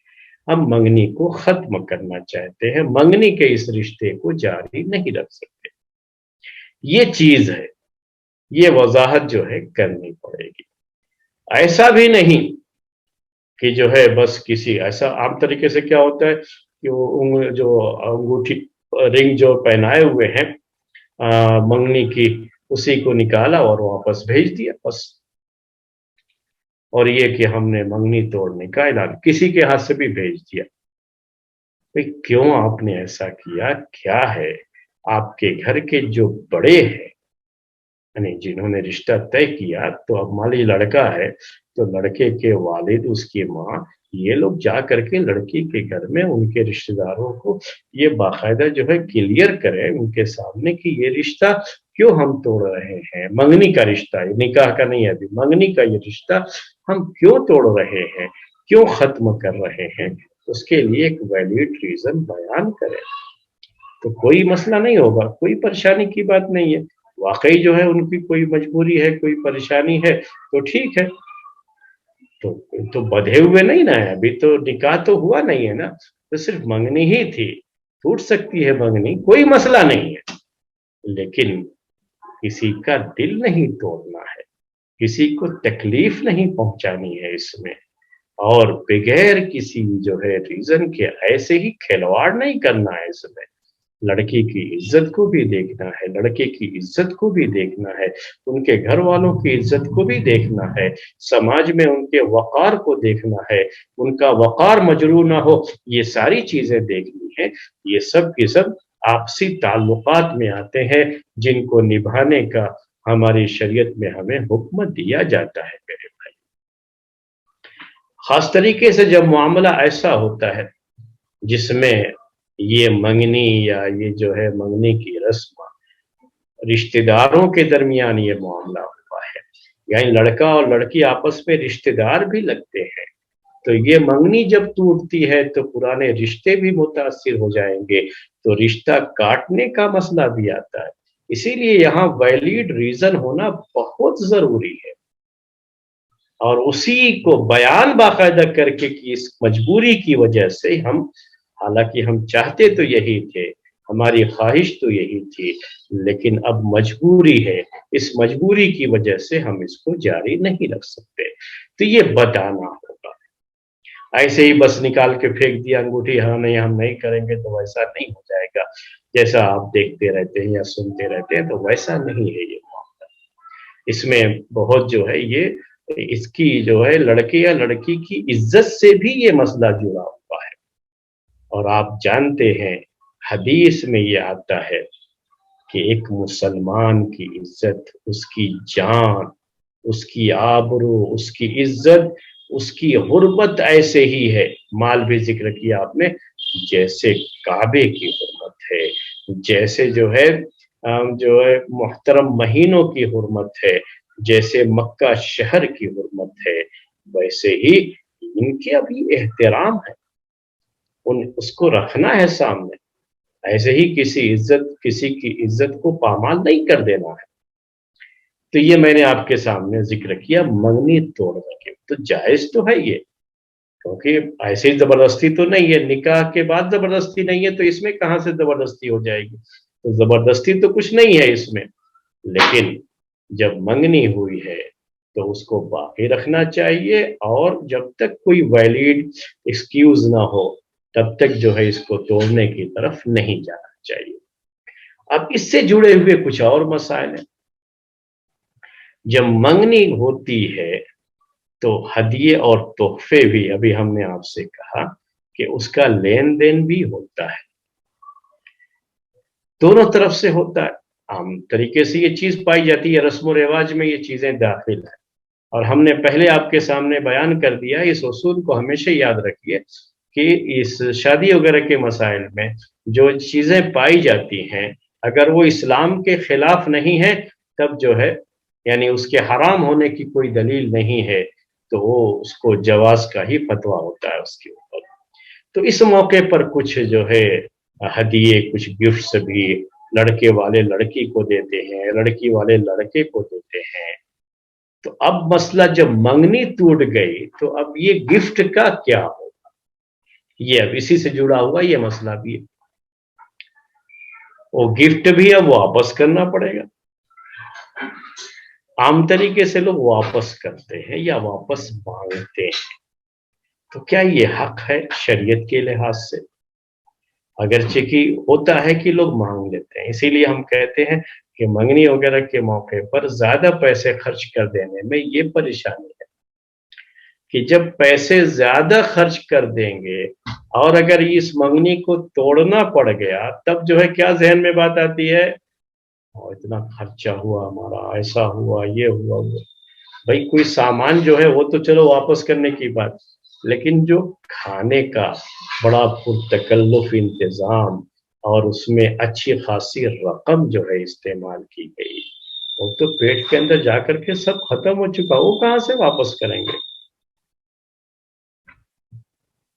हम मंगनी को खत्म करना चाहते हैं, मंगनी के इस रिश्ते को जारी नहीं रख सकते। ये चीज है। یہ وضاحت جو ہے کرنی پڑے گی. ایسا بھی نہیں کہ جو ہے بس کسی ایسا عام طریقے سے کیا ہوتا ہے کہ وہ جو انگوٹھی رنگ جو پہنائے ہوئے ہیں منگنی کی اسی کو نکالا اور واپس بھیج دیا بس. اور یہ کہ ہم نے منگنی توڑنے کا اعلان کسی کے ہاتھ سے بھی بھیج دیا. بھئی کیوں آپ نے ایسا کیا؟ کیا ہے آپ کے گھر کے جو بڑے ہیں یعنی جنہوں نے رشتہ طے کیا تو اب مالی لڑکا ہے تو لڑکے کے والد اس کی ماں یہ لوگ جا کر کے لڑکی کے گھر میں ان کے رشتہ داروں کو یہ باقاعدہ جو ہے کلیئر کریں ان کے سامنے کہ یہ رشتہ کیوں ہم توڑ رہے ہیں. منگنی کا رشتہ یہ نکاح کا نہیں ہے ابھی منگنی کا یہ رشتہ ہم کیوں توڑ رہے ہیں کیوں ختم کر رہے ہیں اس کے لیے ایک ویلڈ ریزن بیان کریں تو کوئی مسئلہ نہیں ہوگا. کوئی پریشانی کی بات نہیں ہے. واقعی جو ہے ان کی کوئی مجبوری ہے کوئی پریشانی ہے تو ٹھیک ہے تو بدھے ہوئے نہیں نا ہے. ابھی تو نکاح تو ہوا نہیں ہے نا تو صرف منگنی ہی تھی. ٹوٹ سکتی ہے منگنی کوئی مسئلہ نہیں ہے لیکن کسی کا دل نہیں توڑنا ہے کسی کو تکلیف نہیں پہنچانی ہے اس میں اور بغیر کسی جو ہے ریزن کے ایسے ہی کھلواڑ نہیں کرنا ہے. اس میں لڑکی کی عزت کو بھی دیکھنا ہے لڑکے کی عزت کو بھی دیکھنا ہے ان کے گھر والوں کی عزت کو بھی دیکھنا ہے سماج میں ان کے وقار کو دیکھنا ہے ان کا وقار مجروح نہ ہو یہ ساری چیزیں دیکھنی ہے. یہ سب کے سب آپسی تعلقات میں آتے ہیں جن کو نبھانے کا ہماری شریعت میں ہمیں حکم دیا جاتا ہے میرے بھائی. خاص طریقے سے جب معاملہ ایسا ہوتا ہے جس میں یہ منگنی یا یہ جو ہے منگنی کی رسم رشتہ داروں کے درمیان یہ معاملہ ہوا ہے یعنی لڑکا اور لڑکی آپس میں رشتہ دار بھی لگتے ہیں تو یہ منگنی جب ٹوٹتی ہے تو پرانے رشتے بھی متاثر ہو جائیں گے تو رشتہ کاٹنے کا مسئلہ بھی آتا ہے. اسی لیے یہاں ویلڈ ریزن ہونا بہت ضروری ہے اور اسی کو بیان باقاعدہ کر کے کہ اس مجبوری کی وجہ سے ہم حالانکہ ہم چاہتے تو یہی تھے ہماری خواہش تو یہی تھی لیکن اب مجبوری ہے اس مجبوری کی وجہ سے ہم اس کو جاری نہیں رکھ سکتے تو یہ بتانا ہوگا. ایسے ہی بس نکال کے پھینک دیا انگوٹھی ہاں نہیں ہم نہیں کریں گے تو ویسا نہیں ہو جائے گا جیسا آپ دیکھتے رہتے ہیں یا سنتے رہتے ہیں تو ویسا نہیں ہے یہ معاملہ. اس میں بہت جو ہے یہ اس کی جو ہے لڑکے یا لڑکی کی عزت سے بھی یہ مسئلہ جڑا ہوا ہے اور آپ جانتے ہیں حدیث میں یہ آتا ہے کہ ایک مسلمان کی عزت اس کی جان اس کی آبرو اس کی عزت اس کی حرمت ایسے ہی ہے مال بھی ذکر کیا آپ نے جیسے کعبے کی حرمت ہے جیسے جو ہے محترم مہینوں کی حرمت ہے جیسے مکہ شہر کی حرمت ہے ویسے ہی ان کے ابھی احترام ہے اس کو رکھنا ہے سامنے ایسے ہی کسی کی عزت کو پامال نہیں کر دینا ہے. تو یہ میں نے آپ کے سامنے ذکر کیا منگنی توڑنے کے تو جائز تو ہے یہ کیونکہ ایسی زبردستی تو نہیں ہے نکاح کے بعد زبردستی نہیں ہے تو اس میں کہاں سے زبردستی ہو جائے گی تو زبردستی تو کچھ نہیں ہے اس میں لیکن جب منگنی ہوئی ہے تو اس کو باقی رکھنا چاہیے اور جب تک کوئی ویلڈ ایکسکیوز نہ ہو تب تک جو ہے اس کو توڑنے کی طرف نہیں جانا چاہیے. اب اس سے جڑے ہوئے کچھ اور مسائل ہیں. جب منگنی ہوتی ہے تو ہدیے اور تحفے بھی ابھی ہم نے آپ سے کہا کہ اس کا لین دین بھی ہوتا ہے دونوں طرف سے ہوتا ہے. عام طریقے سے یہ چیز پائی جاتی ہے رسم و رواج میں یہ چیزیں داخل ہیں اور ہم نے پہلے آپ کے سامنے بیان کر دیا اس اصول کو ہمیشہ یاد رکھیے کہ اس شادی وغیرہ کے مسائل میں جو چیزیں پائی جاتی ہیں اگر وہ اسلام کے خلاف نہیں ہے تب جو ہے یعنی اس کے حرام ہونے کی کوئی دلیل نہیں ہے تو وہ اس کو جواز کا ہی فتویٰ ہوتا ہے اس کے اوپر. تو اس موقع پر کچھ جو ہے ہدیے کچھ گفٹس بھی لڑکے والے لڑکی کو دیتے ہیں لڑکی والے لڑکے کو دیتے ہیں. تو اب مسئلہ جب منگنی ٹوٹ گئی تو اب یہ گفٹ کا کیا ہوگا یہ اب اسی سے جڑا ہوا یہ مسئلہ بھی ہے. وہ گفٹ بھی اب واپس کرنا پڑے گا عام طریقے سے لوگ واپس کرتے ہیں یا واپس مانگتے ہیں، تو کیا یہ حق ہے شریعت کے لحاظ سے؟ اگرچہ کہ ہوتا ہے کہ لوگ مانگ لیتے ہیں، اسی لیے ہم کہتے ہیں کہ منگنی وغیرہ کے موقع پر زیادہ پیسے خرچ کر دینے میں یہ پریشانی ہے کہ جب پیسے زیادہ خرچ کر دیں گے اور اگر اس منگنی کو توڑنا پڑ گیا، تب جو ہے کیا ذہن میں بات آتی ہے، اتنا خرچہ ہوا ہمارا، ایسا ہوا، یہ ہوا وہ۔ بھائی کوئی سامان جو ہے وہ تو چلو واپس کرنے کی بات، لیکن جو کھانے کا بڑا پرتکلف انتظام اور اس میں اچھی خاصی رقم جو ہے استعمال کی گئی، وہ تو پیٹ کے اندر جا کر کے سب ختم ہو چکا، وہ کہاں سے واپس کریں گے؟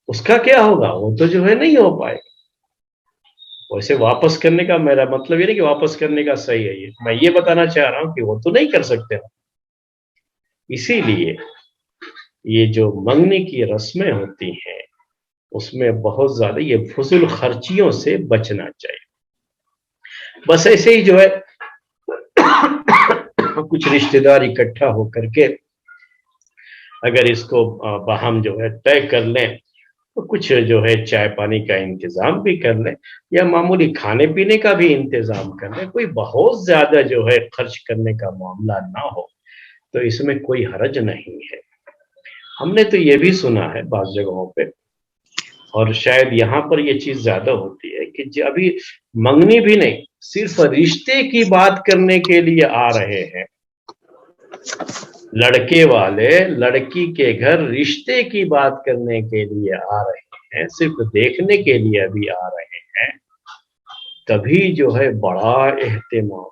اس کا کیا ہوگا؟ وہ تو جو ہے نہیں ہو پائے گا۔ ویسے واپس کرنے کا میرا مطلب یہ نہیں کہ واپس کرنے کا صحیح ہے، یہ میں یہ بتانا چاہ رہا ہوں کہ وہ تو نہیں کر سکتے۔ اسی لیے یہ جو منگنے کی رسمیں ہوتی ہیں اس میں بہت زیادہ یہ فضول خرچیوں سے بچنا چاہیے۔ بس ایسے ہی جو ہے کچھ رشتہ دار اکٹھا ہو کر کے اگر اس کو باہم جو ہے طے کر لیں تو کچھ جو ہے چائے پانی کا انتظام بھی کر لیں یا معمولی کھانے پینے کا بھی انتظام کر لیں، کوئی بہت زیادہ جو ہے خرچ کرنے کا معاملہ نہ ہو تو اس میں کوئی حرج نہیں ہے۔ ہم نے تو یہ بھی سنا ہے بعض جگہوں پہ، اور شاید یہاں پر یہ چیز زیادہ ہوتی ہے کہ ابھی منگنی بھی نہیں، صرف رشتے کی بات کرنے کے لیے آ رہے ہیں لڑکے والے، لڑکی کے گھر رشتے کی بات کرنے کے لیے آ رہے ہیں، صرف دیکھنے کے لیے ابھی آ رہے ہیں، تبھی جو ہے بڑا اہتمام،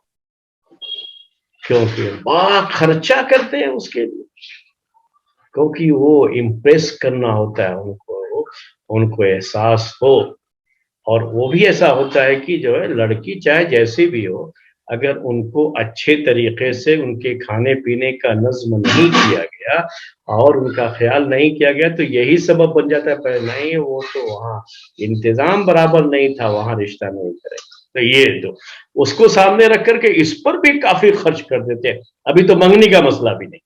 کیونکہ بڑا خرچہ کرتے ہیں اس کے لیے، کیونکہ وہ امپریس کرنا ہوتا ہے ان کو احساس ہو، اور وہ بھی ایسا ہوتا ہے کہ جو ہے لڑکی چاہے جیسی بھی ہو، اگر ان کو اچھے طریقے سے ان کے کھانے پینے کا نظم نہیں کیا گیا اور ان کا خیال نہیں کیا گیا تو یہی سبب بن جاتا ہے نہیں وہ تو وہاں انتظام برابر نہیں تھا، وہاں رشتہ نہیں کرے، تو یہ تو اس کو سامنے رکھ کر کے اس پر بھی کافی خرچ کر دیتے ہیں، ابھی تو منگنی کا مسئلہ بھی نہیں۔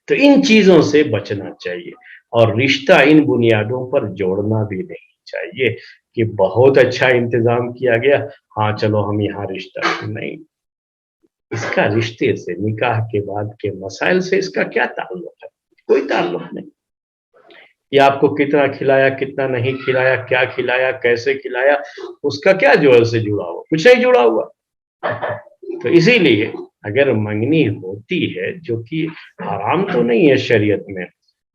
تو ان چیزوں سے بچنا چاہیے اور رشتہ ان بنیادوں پر جوڑنا بھی نہیں چاہیے کہ بہت اچھا انتظام کیا گیا، ہاں چلو ہم یہاں رشتہ نہیں، اس کا رشتے سے، نکاح کے بعد کے مسائل سے اس کا کیا تعلق ہے؟ کوئی تعلق نہیں۔ یہ آپ کو کتنا کھلایا، کتنا نہیں کھلایا، کیا کھلایا، کیسے کھلایا، اس کا کیا جو ہے اس سے جڑا ہوا؟ کچھ نہیں جڑا ہوا۔ تو اسی لیے اگر منگنی ہوتی ہے جو کہ حرام تو نہیں ہے شریعت میں،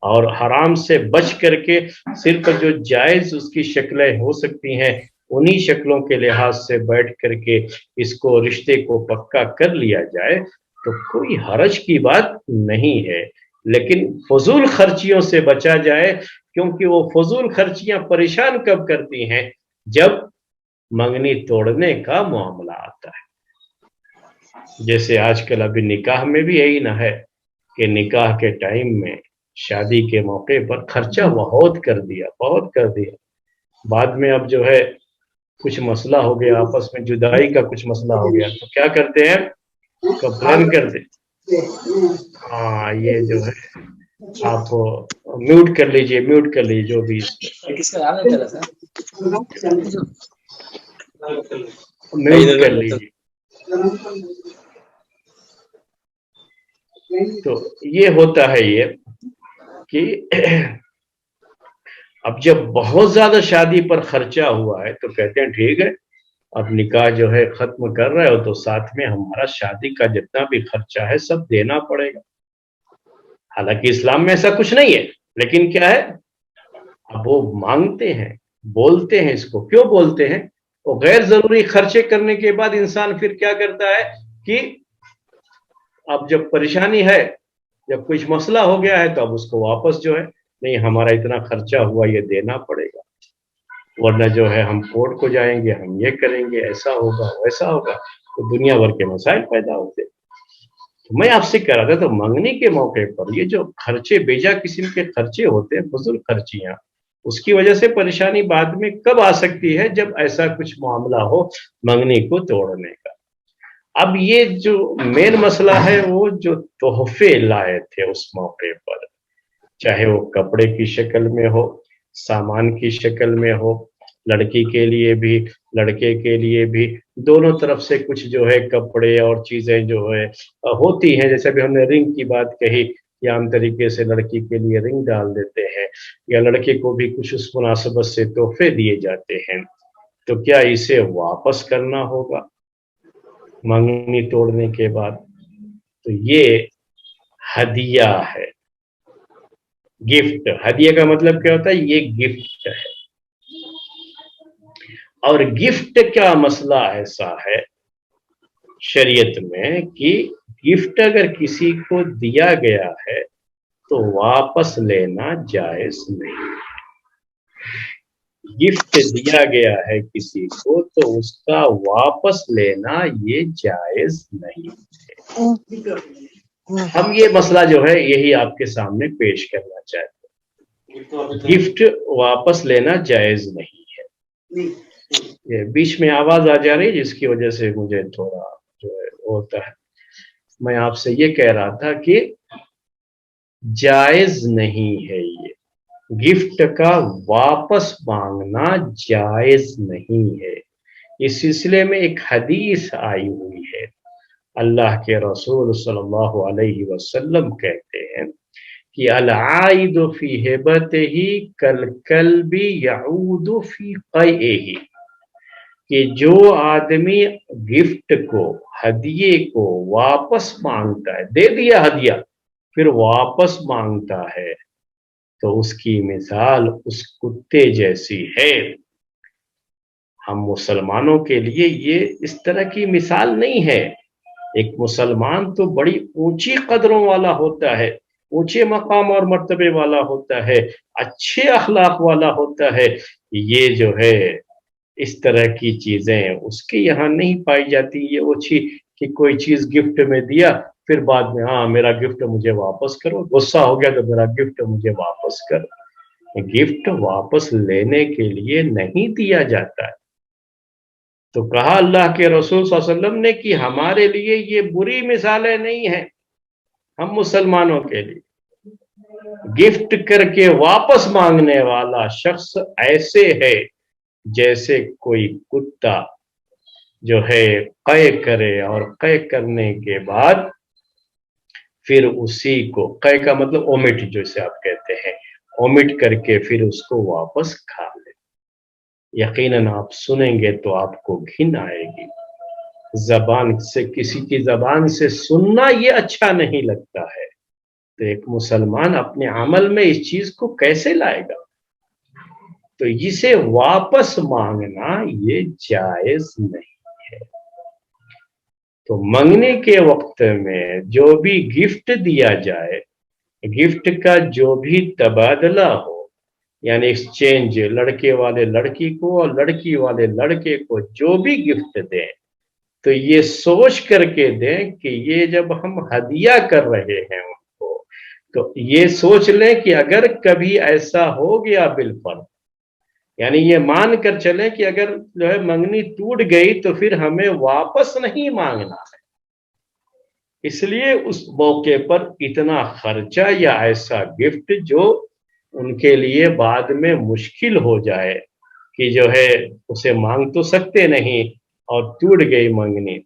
اور حرام سے بچ کر کے صرف جو جائز اس کی شکلیں ہو سکتی ہیں انہی شکلوں کے لحاظ سے بیٹھ کر کے اس کو رشتے کو پکا کر لیا جائے تو کوئی حرج کی بات نہیں ہے، لیکن فضول خرچیوں سے بچا جائے، کیونکہ وہ فضول خرچیاں پریشان کب کرتی ہیں؟ جب منگنی توڑنے کا معاملہ آتا ہے۔ جیسے آج کل ابھی نکاح میں بھی یہی نہ ہے کہ نکاح کے ٹائم میں، شادی کے موقع پر خرچہ بہت کر دیا، بہت کر دیا، بعد میں اب جو ہے کچھ مسئلہ ہو گیا، آپس میں جدائی کا کچھ مسئلہ ہو گیا تو کیا کرتے ہیں؟ کمپلین کرتے۔ ہاں یہ جو ہے آپ میوٹ کر لیجئے، میوٹ کر لیجئے جو بھی میوٹ کر لیجئے۔ تو یہ ہوتا ہے یہ کہ اب جب بہت زیادہ شادی پر خرچہ ہوا ہے تو کہتے ہیں ٹھیک ہے اب نکاح جو ہے ختم کر رہے ہو تو ساتھ میں ہمارا شادی کا جتنا بھی خرچہ ہے سب دینا پڑے گا۔ حالانکہ اسلام میں ایسا کچھ نہیں ہے، لیکن کیا ہے اب وہ مانگتے ہیں، بولتے ہیں، اس کو کیوں بولتے ہیں؟ وہ غیر ضروری خرچے کرنے کے بعد انسان پھر کیا کرتا ہے کہ اب جب پریشانی ہے، جب کچھ مسئلہ ہو گیا ہے تو اب اس کو واپس جو ہے نہیں ہمارا اتنا خرچہ ہوا یہ دینا پڑے گا، ورنہ جو ہے ہم کورٹ کو جائیں گے، ہم یہ کریں گے، ایسا ہوگا ویسا ہوگا، تو دنیا بھر کے مسائل پیدا ہوتے۔ تو میں آپ سے کہہ رہا تھا تو منگنی کے موقع پر یہ جو خرچے، بیجا قسم کے خرچے ہوتے ہیں، فضول خرچیاں، اس کی وجہ سے پریشانی بعد میں کب آ سکتی ہے؟ جب ایسا کچھ معاملہ ہو منگنی کو توڑنے کا۔ اب یہ جو مین مسئلہ ہے وہ جو تحفے لائے تھے اس موقع پر، چاہے وہ کپڑے کی شکل میں ہو، سامان کی شکل میں ہو، لڑکی کے لیے بھی لڑکے کے لیے بھی، دونوں طرف سے کچھ جو ہے کپڑے اور چیزیں جو ہے ہوتی ہیں. جیسے ابھی ہم نے رنگ کی بات کہی کہ عام طریقے سے لڑکی کے لیے رنگ ڈال دیتے ہیں، یا لڑکے کو بھی کچھ اس مناسبت سے تحفے دیے جاتے ہیں. تو کیا اسے واپس کرنا ہوگا منگنی توڑنے کے بعد؟ تو یہ ہدیہ ہے، گفٹ. ہدیہ کا مطلب کیا ہوتا ہے؟ یہ گفٹ ہے. اور گفٹ کا مسئلہ ایسا ہے شریعت میں کہ گفٹ اگر کسی کو دیا گیا ہے تو واپس لینا جائز نہیں. گفٹ دیا گیا ہے کسی کو تو اس کا واپس لینا یہ جائز نہیں ہے. ہم یہ مسئلہ جو ہے یہی آپ کے سامنے پیش کرنا چاہتے ہیں. گفٹ واپس لینا جائز نہیں ہے. یہ بیچ میں آواز آ جا رہی جس کی وجہ سے مجھے تھوڑا جو ہے ہوتا ہے. میں آپ سے یہ کہہ رہا تھا کہ جائز نہیں ہے، یہ گفٹ کا واپس مانگنا جائز نہیں ہے. اس سلسلے میں ایک حدیث آئی ہوئی ہے. اللہ کے رسول صلی اللہ علیہ وسلم کہتے ہیں کہ العائد فی ہبتہ کالکلب یعود فی قیئہ، کہ جو آدمی گفٹ کو، ہدیے کو واپس مانگتا ہے، دے دیا ہدیہ پھر واپس مانگتا ہے، تو اس کی مثال اس کتے جیسی ہے. ہم مسلمانوں کے لیے یہ اس طرح کی مثال نہیں ہے. ایک مسلمان تو بڑی اونچی قدروں والا ہوتا ہے، اونچے مقام اور مرتبے والا ہوتا ہے، اچھے اخلاق والا ہوتا ہے. یہ جو ہے اس طرح کی چیزیں اس کے یہاں نہیں پائی جاتی. یہ اونچی کہ کوئی چیز گفٹ میں دیا پھر بعد میں ہاں میرا گفٹ مجھے واپس کرو، غصہ ہو گیا تو میرا گفٹ مجھے واپس کرو. گفٹ واپس لینے کے لیے نہیں دیا جاتا ہے. تو کہا اللہ کے رسول صلی اللہ علیہ وسلم نے کہ ہمارے لیے یہ بری مثالیں نہیں ہیں. ہم مسلمانوں کے لیے گفٹ کر کے واپس مانگنے والا شخص ایسے ہے جیسے کوئی کتا جو ہے قے کرے، اور قے کرنے کے بعد پھر اسی کو، قے کا مطلب اومٹ جیسے آپ کہتے ہیں، اومٹ کر کے پھر اس کو واپس کھا لے. یقیناً آپ سنیں گے تو آپ کو گھن آئے گی. زبان سے، کسی کی زبان سے سننا یہ اچھا نہیں لگتا ہے، تو ایک مسلمان اپنے عمل میں اس چیز کو کیسے لائے گا؟ تو اسے واپس مانگنا یہ جائز نہیں ہے. تو منگنے کے وقت میں جو بھی گفٹ دیا جائے، گفٹ کا جو بھی تبادلہ ہو، یعنی ایکسچینج، لڑکے والے لڑکی کو اور لڑکی والے لڑکے کو جو بھی گفٹ دیں تو یہ سوچ کر کے دیں کہ یہ جب ہم ہدیہ کر رہے ہیں ان کو، تو یہ سوچ لیں کہ اگر کبھی ایسا ہو گیا بالفرض، یعنی یہ مان کر چلیں کہ اگر جو ہے منگنی ٹوٹ گئی تو پھر ہمیں واپس نہیں مانگنا ہے. اس لیے اس موقع پر اتنا خرچہ یا ایسا گفٹ جو ان کے لیے بعد میں مشکل ہو جائے کہ جو ہے اسے مانگ تو سکتے نہیں اور ٹوٹ گئی منگنی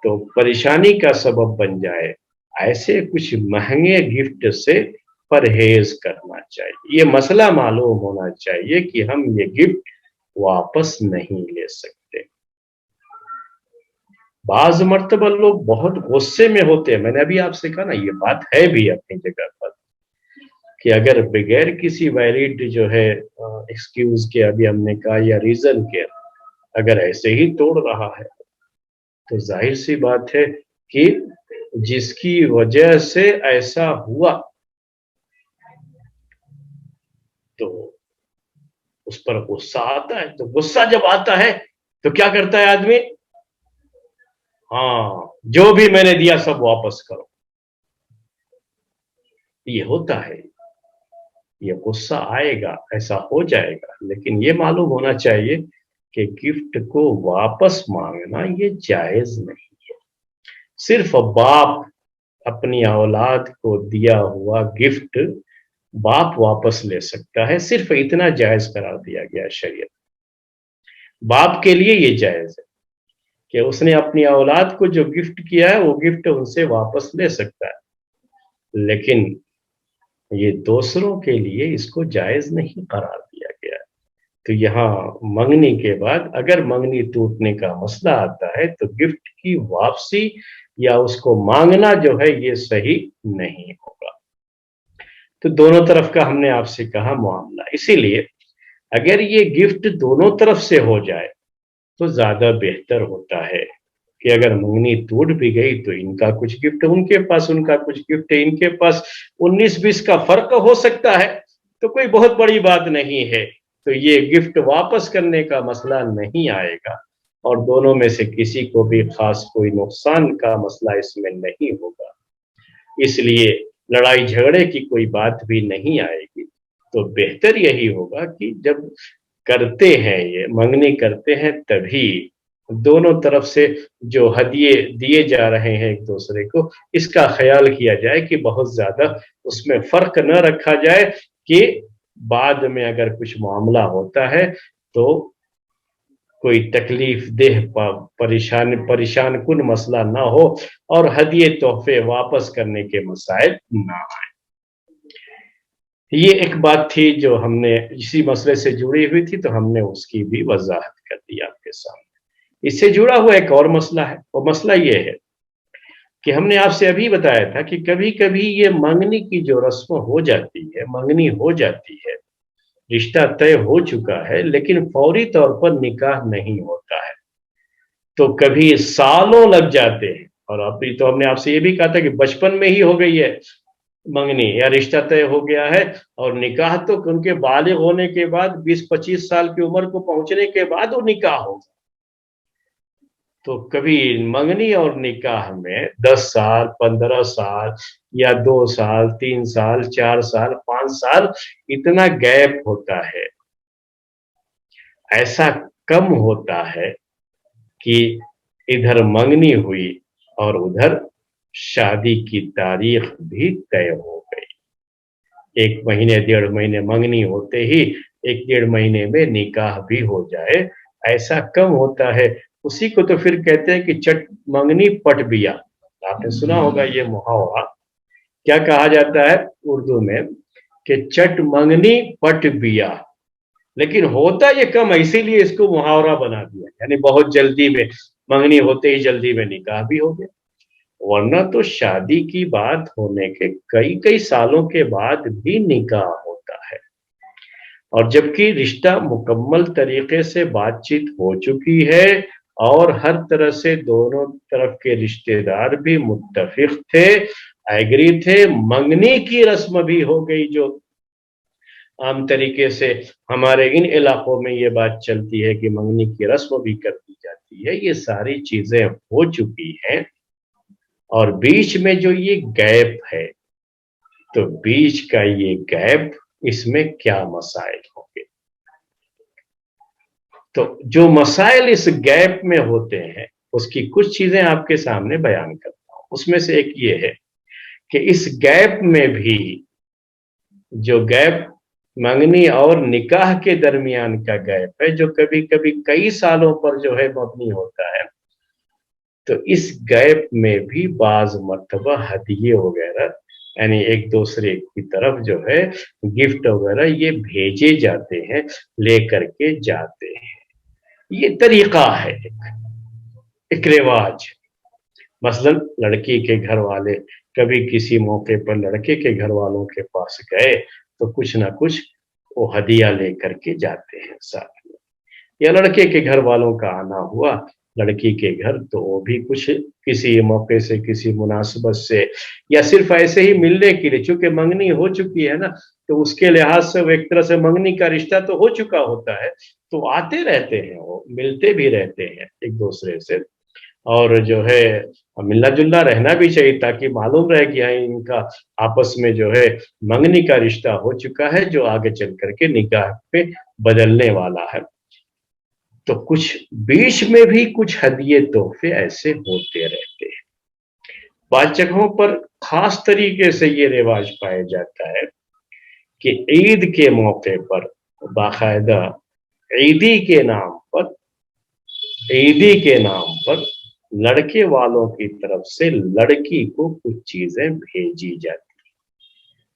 تو پریشانی کا سبب بن جائے، ایسے کچھ مہنگے گفٹ سے پرہیز کرنا چاہیے. یہ مسئلہ معلوم ہونا چاہیے کہ ہم یہ گفٹ واپس نہیں لے سکتے. بعض مرتبہ لوگ بہت غصے میں ہوتے ہیں. میں نے ابھی آپ سے کہا نا، یہ بات ہے بھی اپنی جگہ پر کہ اگر بغیر کسی ویلڈ جو ہے ایکسکیوز کے، ابھی ہم نے کہا، یا ریزن کے، اگر ایسے ہی توڑ رہا ہے تو ظاہر سی بات ہے کہ جس کی وجہ سے ایسا ہوا تو اس پر غصہ آتا ہے. تو غصہ جب آتا ہے تو کیا کرتا ہے آدمی؟ ہاں جو بھی میں نے دیا سب واپس کرو. یہ ہوتا ہے، یہ غصہ آئے گا، ایسا ہو جائے گا. لیکن یہ معلوم ہونا چاہیے کہ گفٹ کو واپس مانگنا یہ جائز نہیں ہے. सिर्फ बाप अपनी औलाद को दिया हुआ गिफ्ट बाप वापस ले सकता है, सिर्फ इतना जायज करार दिया गया है शरीयत। बाप के लिए ये जायज है कि उसने अपनी औलाद को जो गिफ्ट किया है वो गिफ्ट उनसे वापस ले सकता है, लेकिन ये दूसरों के लिए इसको जायज नहीं करार दिया गया है। तो यहाँ मंगनी के बाद अगर मंगनी टूटने का मसला आता है तो गिफ्ट की वापसी या उसको मांगना जो है ये सही नहीं होगा। तो दोनों तरफ का हमने आपसे कहा मामला, इसीलिए अगर ये गिफ्ट दोनों तरफ से हो जाए तो ज्यादा बेहतर होता है कि अगर मंगनी टूट भी गई तो इनका कुछ गिफ्ट उनके पास, उनका कुछ गिफ्ट इनके पास, 19-20 का फर्क हो सकता है तो कोई बहुत बड़ी बात नहीं है, तो ये गिफ्ट वापस करने का मसला नहीं आएगा और दोनों में से किसी को भी खास कोई नुकसान का मसला इसमें नहीं होगा, इसलिए लड़ाई झगड़े की कोई बात भी नहीं आएगी। तो बेहतर यही होगा कि जब करते हैं ये मंगनी करते हैं तभी दोनों तरफ से जो हदिये दिए जा रहे हैं एक दूसरे को, इसका ख्याल किया जाए कि बहुत ज्यादा उसमें फर्क न रखा जाए कि बाद में अगर कुछ मामला होता है तो कोई तकलीफ देह परेशान कुन मसला ना हो और हदिये तोहफे वापस करने के मसाइल ना आए। ये एक बात थी जो हमने इसी मसले से जुड़ी हुई थी, तो हमने उसकी भी वजाहत कर दी आपके सामने। इससे जुड़ा हुआ एक और मसला है, वो मसला ये है कि हमने आपसे अभी बताया था कि कभी कभी ये मंगनी की जो रस्म हो जाती है, मंगनी हो जाती है, रिश्ता तय हो चुका है लेकिन फौरी तौर पर निकाह नहीं होता है, तो कभी सालों लग जाते हैं। और अभी तो हमने आपसे ये भी कहा था कि बचपन में ही हो गई है मंगनी या रिश्ता तय हो गया है और निकाह तो उनके बालिग होने के बाद 20-25 साल की उम्र को पहुंचने के बाद वो निकाह होगा। तो कभी मंगनी और निकाह में 10 साल, 15 साल या 2 साल, 3 साल, 4 साल, 5 साल इतना गैप होता है। ऐसा कम होता है कि इधर मंगनी हुई और उधर शादी की तारीख भी तय हो गई। 1 महीने 1.5 महीने मंगनी होते ही 1-1.5 महीने में निकाह भी हो जाए, ऐसा कम होता है। उसी को तो फिर कहते हैं कि चट मंगनी पट बिया। आपने सुना होगा ये मुहावरा। क्या कहा जाता है उर्दू में कि चट मंगनी पट बिया, लेकिन होता ये कम है, इसीलिए इसको मुहावरा बना दिया, यानी बहुत जल्दी में मंगनी होते ही जल्दी में निकाह भी हो गया। वरना तो शादी की बात होने के कई कई सालों के बाद भी निकाह होता है, और जबकि रिश्ता मुकम्मल तरीके से बातचीत हो चुकी है और हर तरह से दोनों तरफ के रिश्तेदार भी मुत्तफिक थे, एग्री थे, मंगनी की रस्म भी हो गई। जो आम तरीके से हमारे इन इलाकों में ये बात चलती है कि मंगनी की रस्म भी कर दी जाती है, ये सारी चीजें हो चुकी हैं और बीच में जो ये गैप है, तो बीच का ये गैप, इसमें क्या मसाइल होंगे? तो जो मसाइल इस गैप में होते हैं उसकी कुछ चीजें आपके सामने बयान करता हूं। उसमें से एक ये है कि इस गैप में भी जो गैप मंगनी और निकाह के दरमियान का गैप है, जो कभी कभी कई सालों पर जो है मबनी होता है, तो इस गैप में भी बाज मर्तबा हदिये वगैरह यानी एक दूसरे की तरफ जो है गिफ्ट वगैरह ये भेजे जाते हैं, लेकर के जाते हैं। ये तरीका है, एक रिवाज। मसलन लड़की के घर वाले कभी किसी मौके पर लड़के के घर वालों के पास गए तो कुछ ना कुछ वो हदिया लेकर के जाते हैं साथ में, या लड़के के घर वालों का आना हुआ लड़की के घर, तो वो भी कुछ किसी मौके से, किसी मुनासबत से, या सिर्फ ऐसे ही मिलने के लिए, चूंकि मंगनी हो चुकी है ना, तो उसके लिहाज से वो एक तरह से मंगनी का रिश्ता तो हो चुका होता है, तो आते रहते हैं, वो मिलते भी रहते हैं एक दूसरे से, और जो है मिलना जुलना रहना भी चाहिए ताकि मालूम रहे कि हाँ इनका आपस में जो है मंगनी का रिश्ता हो चुका है जो आगे चल करके निकाह पे बदलने वाला है। तो कुछ बीच में भी कुछ हदिये तोहफे ऐसे होते रहते हैं। بعض जगहों पर खास तरीके से ये रिवाज पाया जाता है कि ईद के मौके पर बाकायदा ईदी के नाम पर ईदी के नाम पर लड़के वालों की तरफ से लड़की को कुछ चीजें भेजी जाती।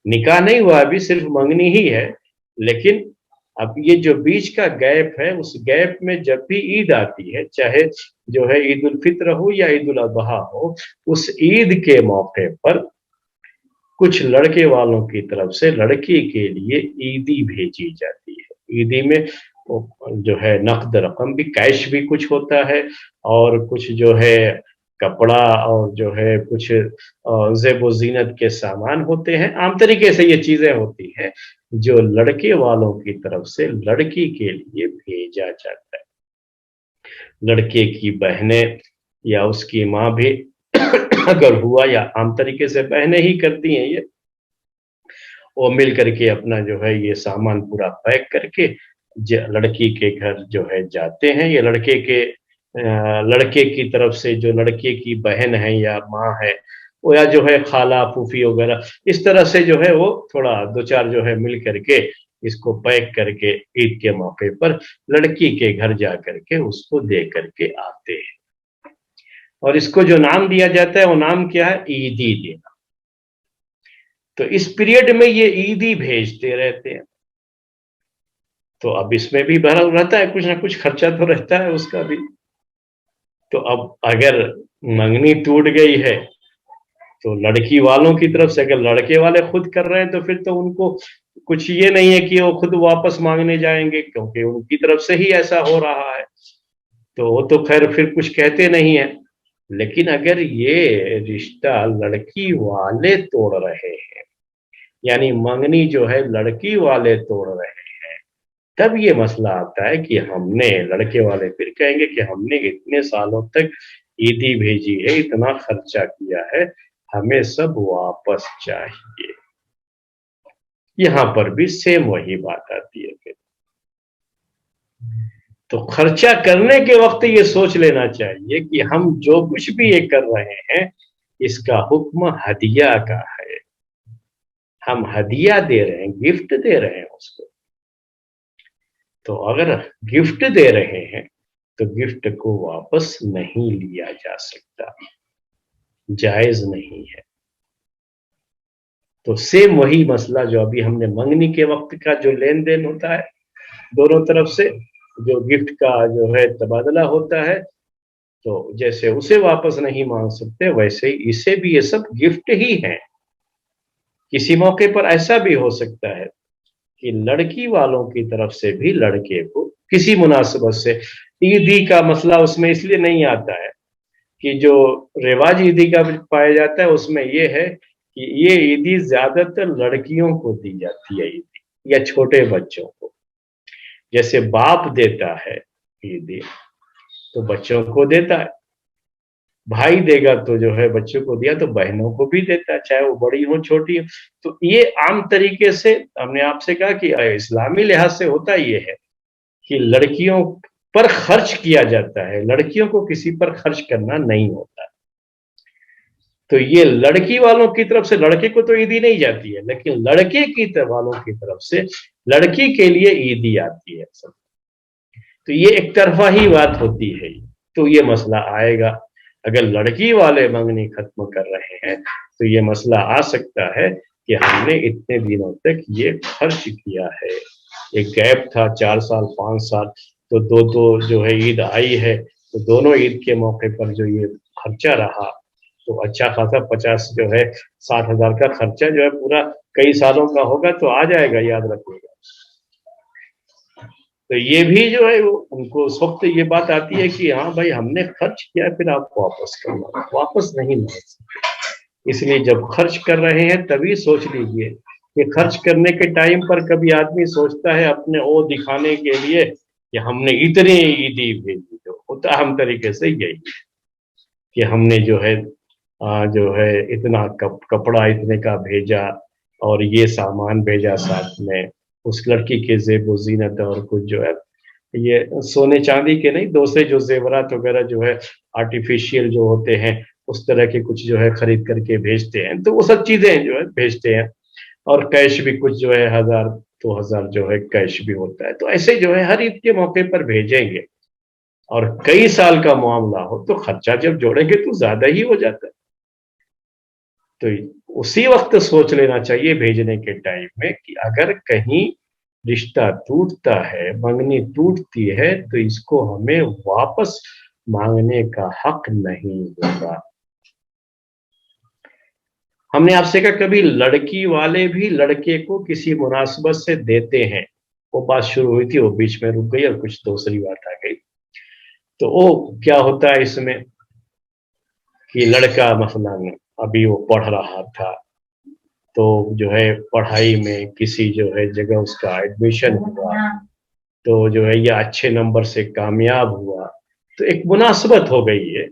निकाह नहीं हुआ, अभी सिर्फ मंगनी ही है, लेकिन अब ये जो बीच का गैप है, उस गैप में जब भी ईद आती है, चाहे जो है ईद उल फित्र हो या ईद उल अजहा हो, उस ईद के मौके पर कुछ लड़के वालों की तरफ से लड़की के लिए ईदी भेजी जाती है। ईदी में जो है नकद रकम भी, कैश भी कुछ होता है, और कुछ जो है कपड़ा, और जो है कुछ ज़ेब ज़ीनत के सामान होते हैं। आम तरीके से ये चीजें होती हैं जो लड़के वालों की तरफ से लड़की के लिए भेजा जाता है। लड़के की बहनें या उसकी माँ भी अगर हुआ, या आम तरीके से बहनें ही करती हैं ये, वो मिल करके अपना जो है ये सामान पूरा पैक करके लड़की के घर जो है जाते हैं। ये लड़के की तरफ से जो लड़के की बहन है या माँ है, वो या जो है खाला फूफी वगैरह, इस तरह से जो है वो थोड़ा दो चार जो है मिल करके इसको पैक करके ईद के मौके पर लड़की के घर जा करके उसको दे करके आते हैं। और इसको जो नाम दिया जाता है वो नाम क्या है? ईदी देना। तो इस पीरियड में ये ईदी भेजते रहते हैं। तो अब इसमें भी बहरहाल रहता है, कुछ ना कुछ खर्चा तो रहता है उसका भी। तो अब अगर मंगनी टूट गई है तो लड़की वालों की तरफ से अगर लड़के वाले खुद कर रहे हैं तो फिर तो उनको कुछ ये नहीं है कि वो खुद वापस मांगने जाएंगे, क्योंकि उनकी तरफ से ही ऐसा हो रहा है, तो वो तो खैर फिर कुछ कहते नहीं है। लेकिन अगर ये रिश्ता लड़की वाले तोड़ रहे हैं, यानी मंगनी जो है लड़की वाले तोड़ रहे हैं, तब ये मसला आता है कि हमने, लड़के वाले फिर कहेंगे कि हमने इतने सालों तक ईदी भेजी है, इतना खर्चा किया है, हमें सब वापस चाहिए। यहां पर भी सेम वही बात आती है फिर। तो खर्चा करने के वक्त ये सोच लेना चाहिए कि हम जो कुछ भी ये कर रहे हैं, इसका हुक्म हदिया का है। हम हदिया दे रहे हैं, गिफ्ट दे रहे हैं उसको। तो अगर गिफ्ट दे रहे हैं तो गिफ्ट को वापस नहीं लिया जा सकता, जायज नहीं है। तो सेम वही मसला जो अभी हमने मंगनी के वक्त का जो लेन देन होता है दोनों तरफ से, जो गिफ्ट का जो है तबादला होता है, तो जैसे उसे वापस नहीं मांग सकते, वैसे ही इसे भी ये सब गिफ्ट ही है। किसी मौके पर ऐसा भी हो सकता है कि लड़की वालों की तरफ से भी लड़के को किसी मुनासिबत से, ईदी का मसला उसमें इसलिए नहीं आता है कि जो रिवाज ईदी का पाया जाता है उसमें ये है कि ये ईदी ज्यादातर लड़कियों को दी जाती है, ईदी या छोटे बच्चों को। जैसे बाप देता है ईदी तो बच्चों को देता है, भाई देगा तो जो है बच्चों को दिया तो बहनों को भी देता है, चाहे वो बड़ी हो छोटी हो। तो ये आम तरीके से हमने आपसे कहा कि इस्लामी लिहाज से होता ये है कि लड़कियों पर खर्च किया जाता है, लड़कियों को किसी पर खर्च करना नहीं होता। तो ये लड़की वालों की तरफ से लड़के को तो ईदी नहीं जाती है, लेकिन लड़के की वालों की तरफ से लड़की के लिए ईदी आती है सब। तो ये एक तरफा ही बात होती है। तो ये मसला आएगा, अगर लड़की वाले मंगनी खत्म कर रहे हैं तो ये मसला आ सकता है कि हमने इतने दिनों तक ये खर्च किया है, एक गैप था 4 साल 5 साल, तो दो जो है ईद आई है, तो दोनों ईद के मौके पर जो ये खर्चा रहा, तो अच्छा खासा 50 जो है 60,000 का खर्चा जो है पूरा कई सालों का होगा, तो आ जाएगा, याद रखिएगा। तो ये भी जो है उनको उस वक्त ये बात आती है कि हाँ भाई हमने खर्च किया, फिर आप वापस करना, वापस नहीं मांग सकते। इसलिए जब खर्च कर रहे हैं तभी सोच लीजिए कि खर्च करने के टाइम पर कभी आदमी सोचता है अपने वो दिखाने के लिए कि हमने इतनी ईदी भेजी, जो होता हम तरीके से यही कि हमने जो है इतना कपड़ा इतने का भेजा और ये सामान भेजा साथ में, उस लड़की के ज़ेब ज़ीनत और कुछ जो है ये सोने चांदी के नहीं, दूसरे जो जेवरात वगैरह जो है आर्टिफिशियल जो होते हैं उस तरह के कुछ जो है खरीद करके भेजते हैं, तो वो सब चीजें जो है भेजते हैं। और कैश भी कुछ जो है 1000-2000 जो है कैश भी होता है। तो ऐसे जो है हर ईद के मौके पर भेजेंगे, और कई साल का मामला हो तो खर्चा जब जोड़ेंगे तो ज्यादा ही हो जाता है। तो उसी वक्त सोच लेना चाहिए भेजने के टाइम में कि अगर कहीं रिश्ता टूटता है, मंगनी टूटती है, तो इसको हमें वापस मांगने का हक नहीं होगा। हमने आपसे कहा कभी लड़की वाले भी लड़के को किसी मुनासिबत से देते हैं। वो बात शुरू हुई थी, वो बीच में रुक गई और कुछ दूसरी बात आ गई। तो वो क्या होता है इसमें कि लड़का मसलन अभी वो पढ़ रहा था, तो जो है पढ़ाई में किसी जो है जगह उसका एडमिशन हुआ, तो जो है या अच्छे नंबर से कामयाब हुआ, तो एक मुनासबत हो गई है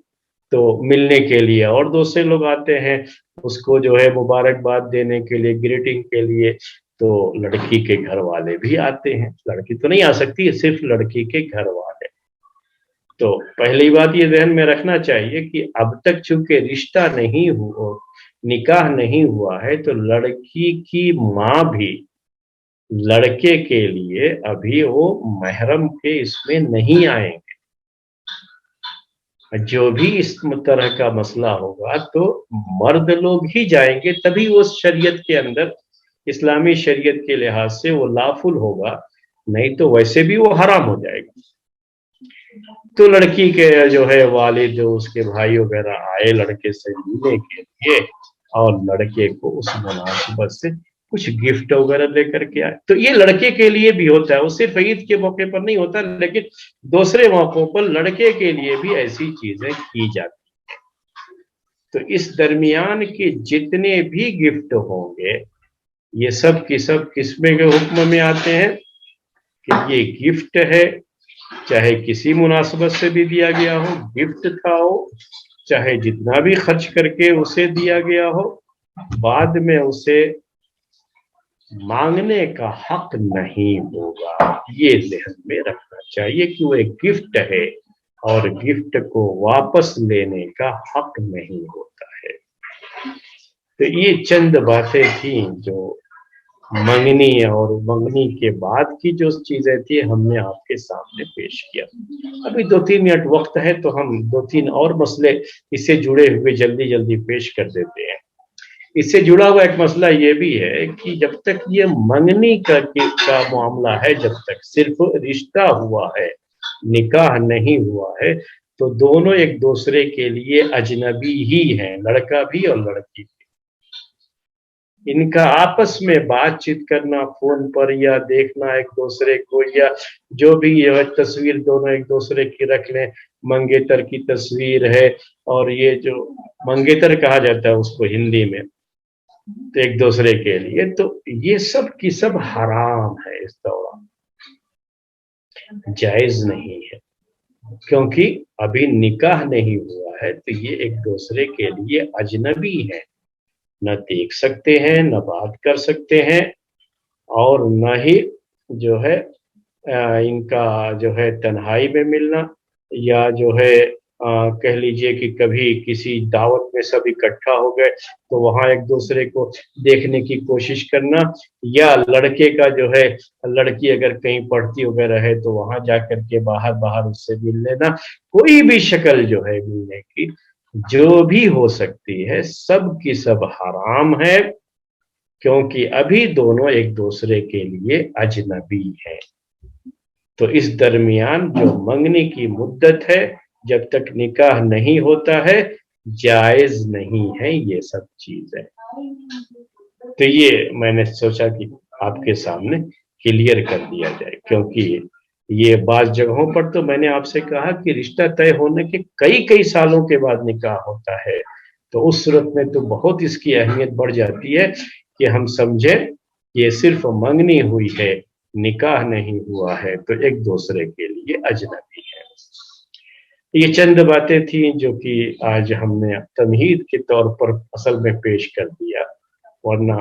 तो मिलने के लिए, और दूसरे लोग आते हैं उसको जो है मुबारकबाद देने के लिए, ग्रीटिंग के लिए। तो लड़की के घर वाले भी आते हैं, लड़की तो नहीं आ सकती, सिर्फ लड़की के घर वाले। तो पहली बात ये ध्यान में रखना चाहिए कि अब तक चूंकि रिश्ता नहीं हुआ, निकाह नहीं हुआ है, तो लड़की की माँ भी लड़के के लिए अभी वो महरम के इसमें नहीं आएंगे। जो भी इस तरह का मसला होगा तो मर्द लोग ही जाएंगे, तभी वो शरीयत के अंदर, इस्लामी शरीयत के लिहाज से वो लाफुल होगा, नहीं तो वैसे भी वो हराम हो जाएगा। तो लड़की के जो है वालिद, उसके भाई वगैरह आए लड़के से मिलने के लिए, और लड़के को उस मुनासिबत से कुछ गिफ्ट वगैरह लेकर के आए। तो ये लड़के के लिए भी होता है, वो सिर्फ ईद के मौके पर नहीं होता, लेकिन दूसरे मौकों पर लड़के के लिए भी ऐसी चीजें की जाती। तो इस दरमियान के जितने भी गिफ्ट होंगे, ये सब की सब किस्में के हुक्म में आते हैं कि ये गिफ्ट है, चाहे किसी मुनासबत से भी दिया गया हो, गिफ्ट था हो, चाहे जितना भी खर्च करके उसे दिया गया हो, बाद में उसे मांगने का हक नहीं होगा। ये ध्यान में रखना चाहिए कि वो एक गिफ्ट है और गिफ्ट को वापस लेने का हक नहीं होता है। तो ये चंद बातें थी जो मंगनी और मंगनी के बाद की जो चीजें थी हमने आपके सामने पेश किया। अभी 2-3 मिनट वक्त है, तो हम 2-3 और मसले इससे जुड़े हुए जल्दी जल्दी पेश कर देते हैं। इससे जुड़ा हुआ एक मसला ये भी है कि जब तक ये मंगनी का मामला है, जब तक सिर्फ रिश्ता हुआ है, निकाह नहीं हुआ है, तो दोनों एक दूसरे के लिए अजनबी ही हैं, लड़का भी और लड़की भी। इनका आपस में बातचीत करना फोन पर या देखना एक दूसरे को, या जो भी यह तस्वीर दोनों एक दूसरे की रख लें, मंगेतर की तस्वीर है, और ये जो मंगेतर कहा जाता है उसको हिंदी में, तो एक दूसरे के लिए, तो ये सब की सब हराम है, इस दौरान जायज नहीं है, क्योंकि अभी निकाह नहीं हुआ है, तो ये एक दूसरे के लिए अजनबी है, न देख सकते हैं, न बात कर सकते हैं, और न ही जो है इनका जो है तन्हाई में मिलना, या जो है कह लीजिए कि कभी किसी दावत में सब इकट्ठा हो गए तो वहां एक दूसरे को देखने की कोशिश करना, या लड़के का जो है, लड़की अगर कहीं पढ़ती वगैरह है तो वहां जाकर के बाहर बाहर उससे मिल लेना, कोई भी शक्ल जो है मिलने की जो भी हो सकती है, सब की सब हराम है, क्योंकि अभी दोनों एक दूसरे के लिए अजनबी हैं। तो इस दरमियान जो मंगनी की मुद्दत है, जब तक निकाह नहीं होता है, जायज नहीं है ये सब चीजें। तो ये मैंने सोचा कि आपके सामने क्लियर कर दिया जाए, क्योंकि ये बात जगहों पर तो मैंने आपसे कहा कि रिश्ता तय होने के कई कई सालों के बाद निकाह होता है, तो उस सूरत में तो बहुत इसकी अहमियत बढ़ जाती है कि हम समझें ये सिर्फ मंगनी हुई है, निकाह नहीं हुआ है, तो एक दूसरे के लिए अजनबी है। ये चंद बातें थी जो कि आज हमने तमहीद के तौर पर असल में पेश कर दिया, वरना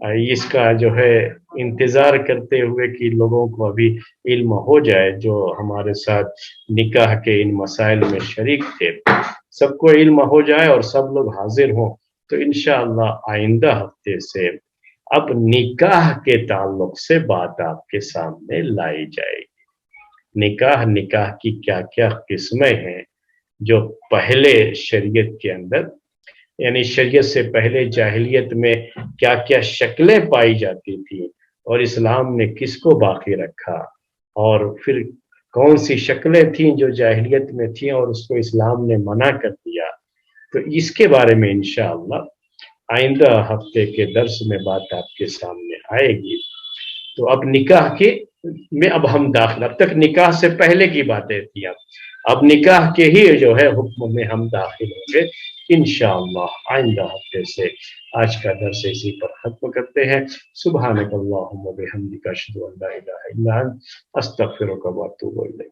इसका जो है इंतज़ार करते हुए कि लोगों को अभी इल्म हो जाए, जो हमारे साथ निकाह के इन मसाइल में शरीक थे, सबको इल्म हो जाए और सब लोग हाजिर हों, तो इंशाअल्लाह आइंदा हफ्ते से अब निकाह के ताल्लुक से बात आपके सामने लाई जाएगी। निकाह की क्या-क्या किस्में हैं, जो पहले शरीयत के अंदर, यानी शरीयत से पहले जाहिलियत में क्या-क्या शक्लें पाई जाती थी और इस्लाम ने किसको बाकी रखा, और फिर कौन सी शक्लें थीं जो जाहिलियत में थीं और उसको इस्लाम ने मना कर दिया। तो इसके बारे में इंशाअल्लाह आइंदा हफ्ते के दर्स में बात आपके सामने आएगी। तो अब निकाह के में अब हम दाखिल, अब तक निकाह से पहले की बातें थी, अब निकाह के ही जो है हुक्म में हम दाखिल होंगे इंशाअल्लाह आइंदा हफ्ते से। आज का दर्स इसी पर खत्म करते हैं। सुब्हानक अल्लाहुम्मा व बिहम्दिका अशहदु अन ला इलाहा इल्ला अंत अस्तगफिरुका व अतूबु इलैक।